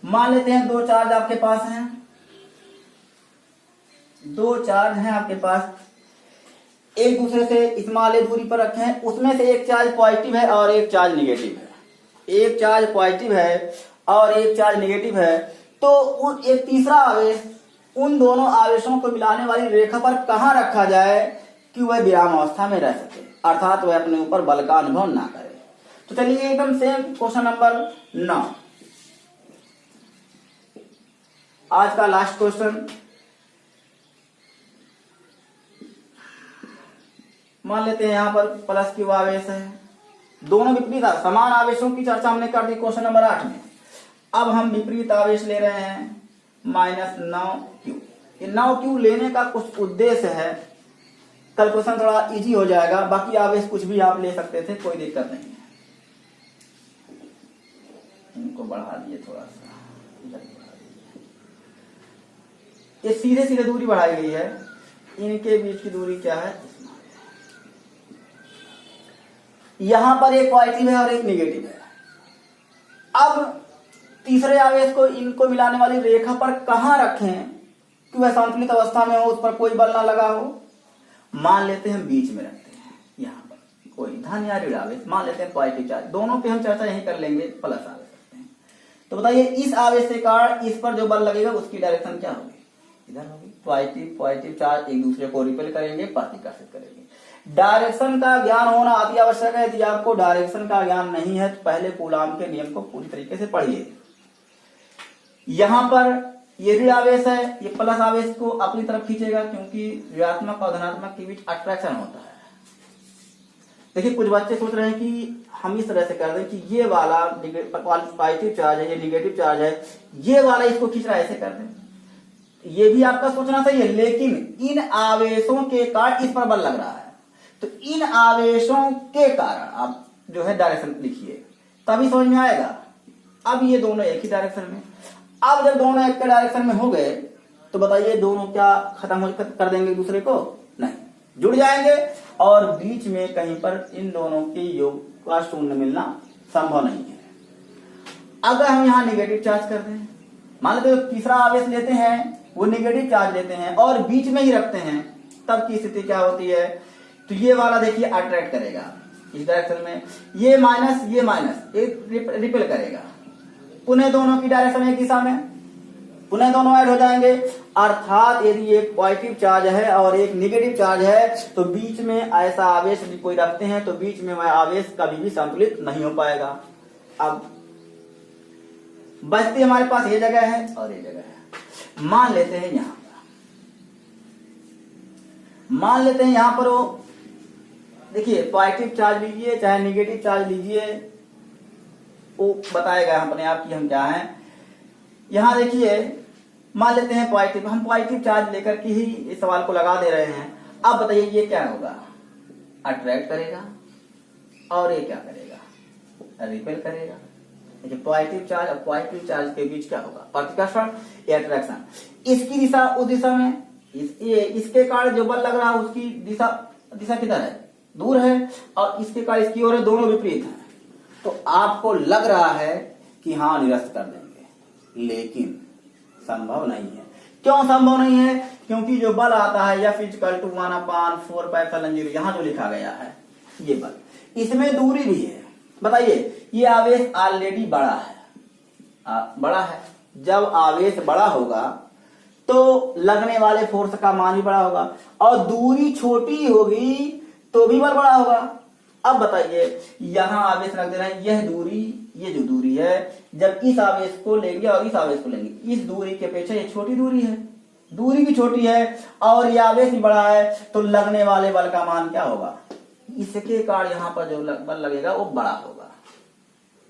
मान लेते हैं 2 चार्ज आपके पास हैं, 2 चार्ज हैं आपके पास, एक दूसरे से स्मॉल a दूरी पर रखे हैं, उसमें से एक चार्ज पॉजिटिव है और एक चार्ज निगेटिव है, एक चार्ज पॉजिटिव है और एक चार्ज निगेटिव है। तो एक तीसरा आवेश उन दोनों आवेशों को मिलाने वाली रेखा पर कहां रखा जाए कि वह विराम अवस्था में रह सके, अर्थात वह अपने ऊपर बल का अनुभव ना करे। तो चलिए एकदम सेम क्वेश्चन नंबर 9, आज का लास्ट क्वेश्चन। मान लेते हैं यहाँ पर +Q आवेश है, दोनों विपरीत समान आवेशों की चर्चा हमने कर दी क्वेश्चन नंबर 8 में। अब हम विपरीत आवेश ले रहे हैं -9Q। ये 9Q लेने का कुछ उद्देश्य है, कैलकुलेशन थोड़ा इजी हो जाएगा, बाकी आवेश कुछ भी आप ले सकते थे, कोई दिक्कत नहीं है। इनको बढ़ा दिए थोड़ा सा, ये सीधे सीधे दूरी बढ़ाई गई है, इनके बीच की दूरी क्या है, यहां पर एक पॉजिटिव है और एक निगेटिव है। अब तीसरे आवेश को इनको मिलाने वाली रेखा पर कहां रखें कि वह संतुलित अवस्था में हो, उस पर कोई बल ना लगा हो। मान लेते हैं बीच में रखते हैं, यहां पर कोई धन या ऋण आवेश, मान लेते हैं पॉजिटिव चार्ज, दोनों पे हम चर्चा यही कर लेंगे, प्लस आवेश रखते हैं। तो बताइए इस आवेश के कारण इस पर जो बल लगेगा उसकी डायरेक्शन क्या होगी, इधर होगी। पॉजिटिव चार्ज एक दूसरे को रिपेल करेंगे, प्रतिकर्षित करेंगे। डायरेक्शन का ज्ञान होना अति आवश्यक है। यदि आपको डायरेक्शन का ज्ञान नहीं है तो पहले कूलाम के नियम को पूरी तरीके से पढ़िए। यहां पर ये ऋण आवेश है, ये प्लस आवेश को अपनी तरफ खींचेगा, क्योंकि ऋणात्मक और धनात्मक के बीच अट्रैक्शन होता है। देखिए कुछ बच्चे सोच रहे हैं कि हम इस तरह से कर दें कि ये वाला पॉजिटिव चार्ज है, ये निगेटिव चार्ज है, ये वाला इसको खींच रहा है, ऐसे कर दें। ये भी आपका सोचना सही है, लेकिन इन आवेशों के कारण इस पर बल लग रहा है, तो इन आवेशों के कारण आप जो है डायरेक्शन लिखिए, तभी समझ में आएगा। अब ये दोनों एक ही डायरेक्शन में, अब जब दोनों एक के डायरेक्शन में हो गए तो बताइए दोनों क्या खत्म कर देंगे एक दूसरे को, नहीं, जुड़ जाएंगे, और बीच में कहीं पर इन दोनों के योग का शून्य मिलना संभव नहीं है। अगर हम यहाँ निगेटिव चार्ज कर दें, मान लेते तीसरा आवेश लेते हैं वो नेगेटिव चार्ज लेते हैं और बीच में ही रखते हैं, तब की स्थिति क्या होती है, तो ये वाला देखिए अट्रैक्ट करेगा इस डायरेक्शन में, ये माइनस एक रिपेल करेगा, पुनः दोनों की डायरेक्शन एक दिशा में, पुनः दोनों ऐड हो जाएंगे। अर्थात यदि एक पॉजिटिव चार्ज है और एक नेगेटिव चार्ज है तो बीच में ऐसा आवेश यदि कोई रखते हैं तो बीच में वह आवेश कभी भी संतुलित नहीं हो पाएगा। अब बचती हमारे पास ये जगह है और ये जगह है। मान लेते हैं यहां पर वो देखिए पॉजिटिव चार्ज लीजिए चाहे नेगेटिव चार्ज लीजिए, वो बताएगा अपने आप कि हम क्या हैं। यहां देखिए मान लेते हैं पॉजिटिव, हम पॉजिटिव चार्ज लेकर के ही इस सवाल को लगा दे रहे हैं। अब बताइए ये क्या होगा, अट्रैक्ट करेगा और ये क्या करेगा, रिपेल करेगा। देखिए पॉजिटिव चार्ज और पॉजिटिव चार्ज के बीच क्या होगा, प्रतिकर्षण या अट्रैक्शन। इसकी दिशा उस दिशा में, इसके कारण जो बल लग रहा है उसकी दिशा किधर है, दूर है, और इसके कारण इसकी ओर है, दोनों विपरीत हैं। तो आपको लग रहा है कि हाँ निरस्त कर देंगे, लेकिन संभव नहीं है। क्यों संभव नहीं है, क्योंकि जो बल आता है F = 1/4πε0, यहां जो लिखा गया है ये बल, इसमें दूरी भी है। बताइए ये आवेश ऑलरेडी बड़ा है, जब आवेश बड़ा होगा तो लगने वाले फोर्स का मान भी बड़ा होगा, और दूरी छोटी होगी तो भी बल बड़ा होगा। अब बताइए यहां आवेश रख दे रहे हैं, यह दूरी, ये जो दूरी है, जब इस आवेश को लेंगे और इस आवेश को लेंगे, इस दूरी के अपेक्षा ये छोटी दूरी है, दूरी भी छोटी है और ये आवेश भी बड़ा है, तो लगने वाले बल का मान क्या होगा, इसके कारण यहां पर जो बल लगेगा वो बड़ा होगा,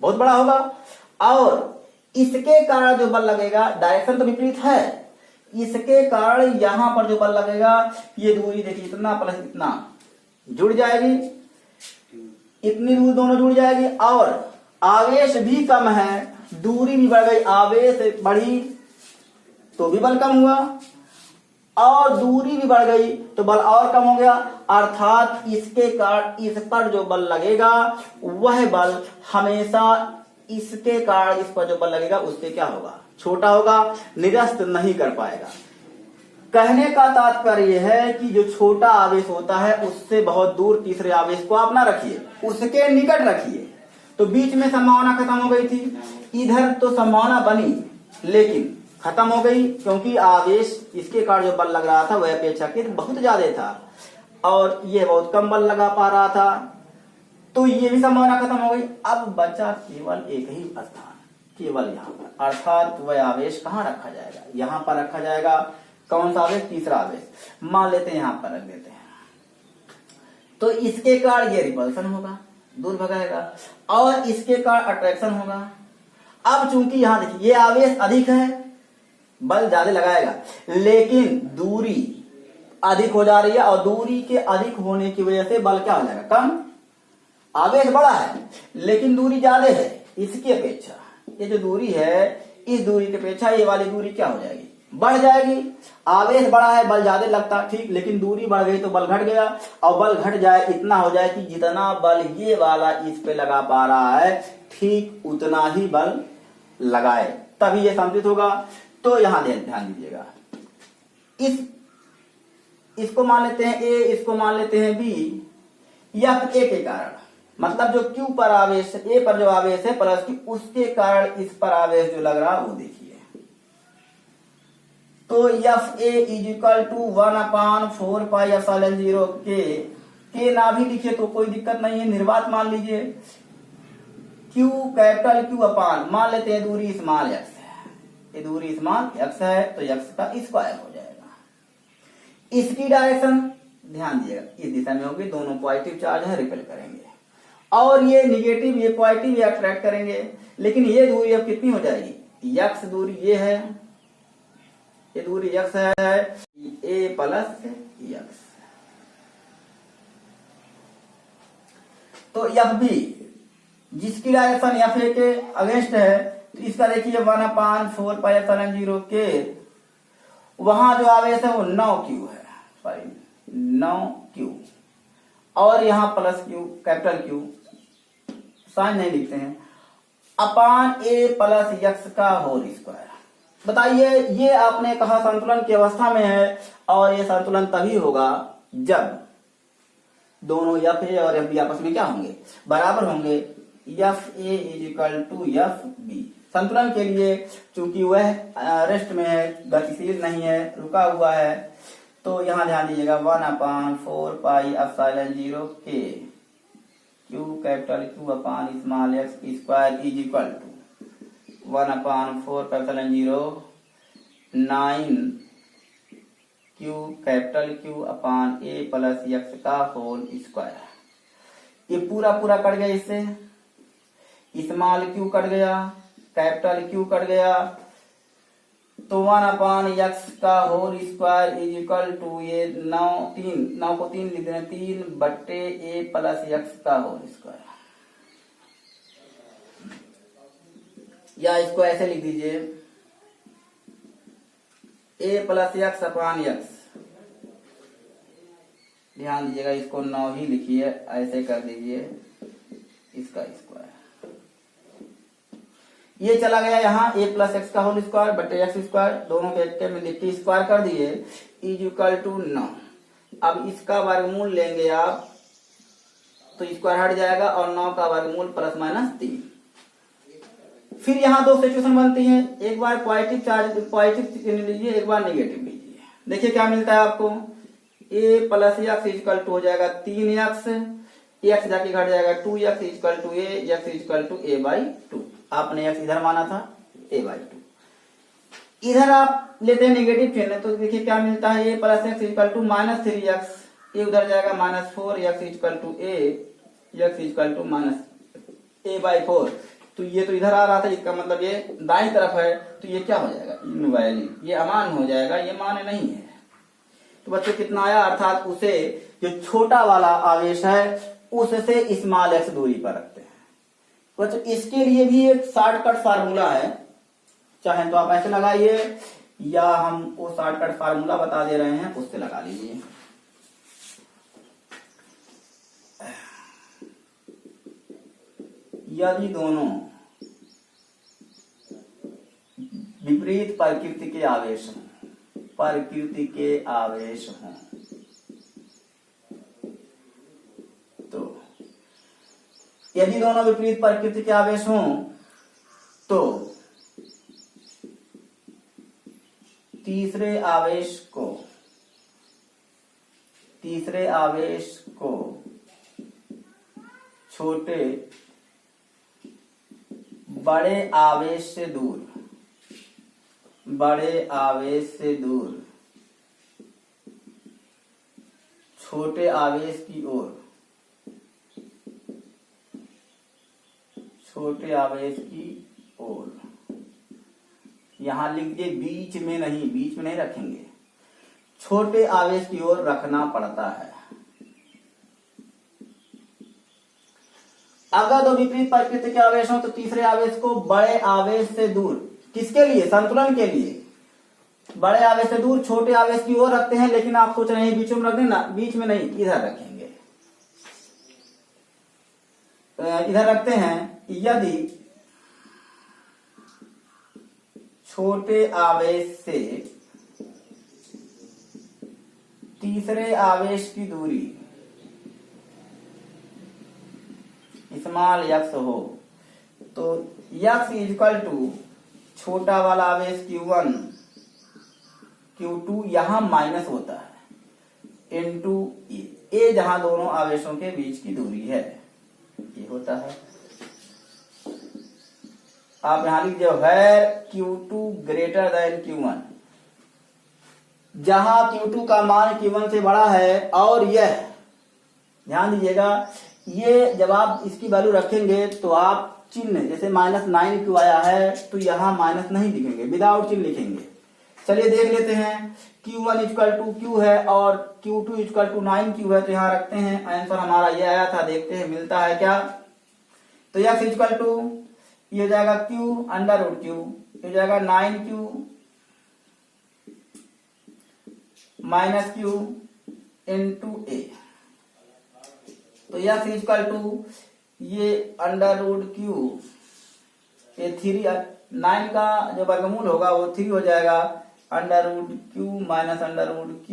बहुत बड़ा होगा। और इसके कारण जो बल लगेगा, डायरेक्शन तो विपरीत है, इसके कारण यहां पर जो बल लगेगा, ये दूरी देखिए इतना प्लस इतना जुड़ जाएगी, इतनी दूर दोनों जुड़ जाएगी, और आवेश भी कम है, दूरी भी बढ़ गई, आवेश बढ़ी तो भी बल कम हुआ, और दूरी भी बढ़ गई तो बल और कम हो गया। अर्थात इसके कारण इस पर जो बल लगेगा वह बल हमेशा इसके कारण इस पर जो बल लगेगा उससे क्या होगा, छोटा होगा, निरस्त नहीं कर पाएगा। कहने का तात्पर्य है कि जो छोटा आवेश होता है उससे बहुत दूर तीसरे आवेश को आप ना रखिए, उसके निकट रखिए। तो बीच में संभावना खत्म हो गई थी, इधर तो संभावना बनी लेकिन खत्म हो गई, क्योंकि आवेश इसके कारण जो बल लग रहा था वह अपेक्षाकृत बहुत ज्यादा था और यह बहुत कम बल लगा पा रहा था, तो ये भी संभावना खत्म हो गई। अब बचा केवल एक ही स्थान, केवल यहाँ पर, अर्थात वह आवेश कहाँ रखा जाएगा, यहाँ पर रखा जाएगा। कौन सा आवेश, तीसरा आवेश, मान लेते हैं यहाँ पर रख देते हैं। तो इसके कारण ये रिपल्सन होगा, दूर भगाएगा, और इसके कारण अट्रैक्शन होगा। अब चूंकि यहां देखिए ये आवेश अधिक है, बल ज्यादा लगाएगा, लेकिन दूरी अधिक हो जा रही है, और दूरी के अधिक होने की वजह से बल क्या हो जाएगा, कम। आवेश बड़ा है लेकिन दूरी ज्यादा है इसकी अपेक्षा, ये जो दूरी है इस दूरी की अपेक्षा ये वाली दूरी क्या हो जाएगी, बढ़ जाएगी। आवेश बड़ा है, बल ज्यादा लगता, ठीक, लेकिन दूरी बढ़ गई तो बल घट गया, और बल घट जाए इतना हो जाए कि जितना बल ये वाला इस पे लगा पा रहा है ठीक उतना ही बल लगाए, तभी ये संतुलित होगा। तो यहां ध्यान दीजिएगा, इसको मान लेते हैं ए, इसको मान लेते हैं बी, या ए के कारण, मतलब जो क्यू पर आवेश, ए पर जो आवेश है प्लस की, उसके कारण इस पर आवेश जो लग रहा है वो देखिए। तो FA = 1/4πε0 के ना भी लिखिए तो कोई दिक्कत नहीं है, निर्वात मान लीजिए। Q कैपिटल Q अपान, मान लेते हैं दूरी स्मॉल x है, ये दूरी स्मॉल x है तो x का स्क्वायर हो जाएगा। इसकी डायरेक्शन ध्यान दिएगा इस दिशा में होगी, दोनों पॉजिटिव चार्ज है, रिपेल करेंगे, और ये निगेटिव, ये पॉजिटिव, ये अट्रैक्ट करेंगे। लेकिन ये दूरी अब कितनी हो जाएगी, x दूरी ये है, ये दूरी x है, a + x, तो FB जिसकी डायरेक्शन FA के अगेंस्ट है, तो इसका देखिए 1/4πε0 के, वहां जो आवेश है वो 9Q है, सॉरी 9Q, और यहां plus Q capital Q, sign नहीं लिखते हैं, अपान A + x का होल स्क्वायर। बताइए, ये आपने कहा संतुलन की अवस्था में है, और ये संतुलन तभी होगा जब दोनों एफ ए और एफ बी आपस में क्या होंगे, बराबर होंगे। F A is equal to F B. संतुलन के लिए चूंकि वह रेस्ट में है, गतिशील नहीं है, रुका हुआ है, तो यहां ध्यान दीजिएगा 1/4 पाई एप्सिलॉन 0 के Q capital Q upon small X square is equal to 1/4 epsilon 0 9 Q capital Q upon A plus X का होल स्क्वायर। ये पूरा पूरा कट गया, इससे स्मॉल क्यू कट गया, कैपिटल क्यू कट गया, तो 1/x का whole square is equal to ये 9 को 3 लिख देना, 3/a प्लस एक्स का होल स्क्वायर, या इसको ऐसे लिख दीजिए a plus x upon x. ध्यान दीजिएगा, इसको 9 ही लिखिए, ऐसे कर दीजिए इसका स्क्वायर। ये चला गया यहाँ a प्लस एक्स का होल स्क्वायर बटे एक्स स्क्वायर, दोनों के एक में लिख के स्क्वायर कर दिए, इज इक्वल टू 9। अब इसका वर्गमूल लेंगे आप तो स्क्वायर हट जाएगा, और 9 का वर्गमूल प्लस माइनस 3। फिर यहाँ दो सिचुएशन बनती है, एक बार पॉजिटिव चार्ज पॉजिटिव लीजिए, एक बार नेगेटिव लीजिए। देखिए क्या मिलता है आपको, a plus X equal to हो जाएगा 3x, एक्स जाके घट जाएगा 2x equal to a, X equal to a/2। आपने x इधर माना था, a/2। इधर आप लेते हैं नेगेटिव चिन्ह, तो देखिए क्या मिलता है, a plus X equal to -3x, a उधर जाएगा -4, X equal to a, X equal to -a/4। तो ये तो इधर आ रहा था, इसका मतलब ये दाईं तरफ है, तो ये क्या हो जाएगा, इनवैलिड, ये अमान हो जाएगा, ये मान नहीं है। तो बच्चों कितना आया, अर्थात उसे जो छोटा वाला आवेश है उससे स्मॉल एक्स दूरी पर रखते हैं। बच्चों इसके लिए भी एक शॉर्टकट फार्मूला है, चाहे तो आप ऐसे लगाइए, या हम वो शॉर्टकट फार्मूला बता दे रहे हैं उससे लगा लीजिए। यदि दोनों विपरीत प्रकृति के आवेश हों, तो यदि दोनों विपरीत प्रकृति के आवेश हों तो तीसरे आवेश को छोटे बड़े आवेश से दूर छोटे आवेश की ओर, यहां लिख दिए, बीच में नहीं रखेंगे, छोटे आवेश की ओर रखना पड़ता है। अगर दो विपरीत प्रकृति के आवेश हो तो तीसरे आवेश को बड़े आवेश से दूर, किसके लिए, संतुलन के लिए, बड़े आवेश से दूर छोटे आवेश की ओर रखते हैं। लेकिन आप सोच रहे हैं बीच में रख देना, बीच में नहीं, इधर रखेंगे, इधर रखते हैं। यदि छोटे आवेश से तीसरे आवेश की दूरी स्मॉल एक्स हो, तो एक्स इक्वल टू छोटा वाला आवेश Q1 Q2 यहां माइनस होता है इनटू ए, जहां दोनों आवेशों के बीच की दूरी है, ये होता है। आप यहां लिख दो where Q2 greater than Q1, जहां Q2 का मान Q1 से बड़ा है, और यह ध्यान दीजिएगा, ये जब आप इसकी वैल्यू रखेंगे तो आप चिन्ह जैसे -9Q आया है तो यहां माइनस नहीं लिखेंगे, विदाउट चिन्ह लिखेंगे। चलिए देख लेते हैं, Q1 इक्वल टू Q है और Q2 इक्वल टू 9Q है, तो यहां रखते हैं। आंसर हमारा ये आया था, देखते हैं मिलता है क्या। तो x इक्वल टू ये हो जाएगा Q अंडर रूट Q, ये हो जाएगा 9Q माइनस Q इंटू ए। तो यह इक्वल टू ये अंडर रूट Q, ये 3 9 का जो वर्गमूल होगा वो 3 हो जाएगा, √q minus √q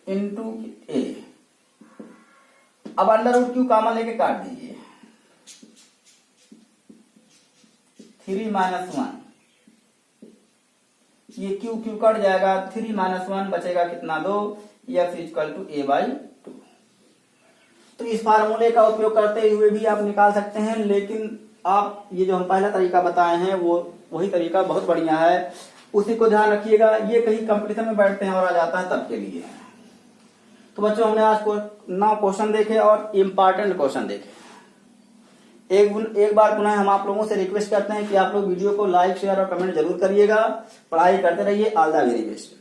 into a। अब √q कॉमन लेके काट दीजिए, 3 माइनस 1, ये q कट जाएगा, 3 माइनस 1 बचेगा कितना 2, x इक्वल टू a/2। तो इस फार्मूले का उपयोग करते हुए भी आप निकाल सकते हैं, लेकिन आप ये जो हम पहला तरीका बताए हैं वो वही तरीका बहुत बढ़िया है, उसी को ध्यान रखिएगा। ये कहीं कंपटीशन में बैठते हैं और आ जाता है तब के लिए। तो बच्चों हमने आज को 9 क्वेश्चन देखे और इम्पॉर्टेंट क्वेश्चन देखे। एक बार पुनः हम आप लोगों से रिक्वेस्ट करते हैं कि आप लोग वीडियो को लाइक शेयर और कमेंट जरूर करिएगा। पढ़ाई करते रहिए। All the very best.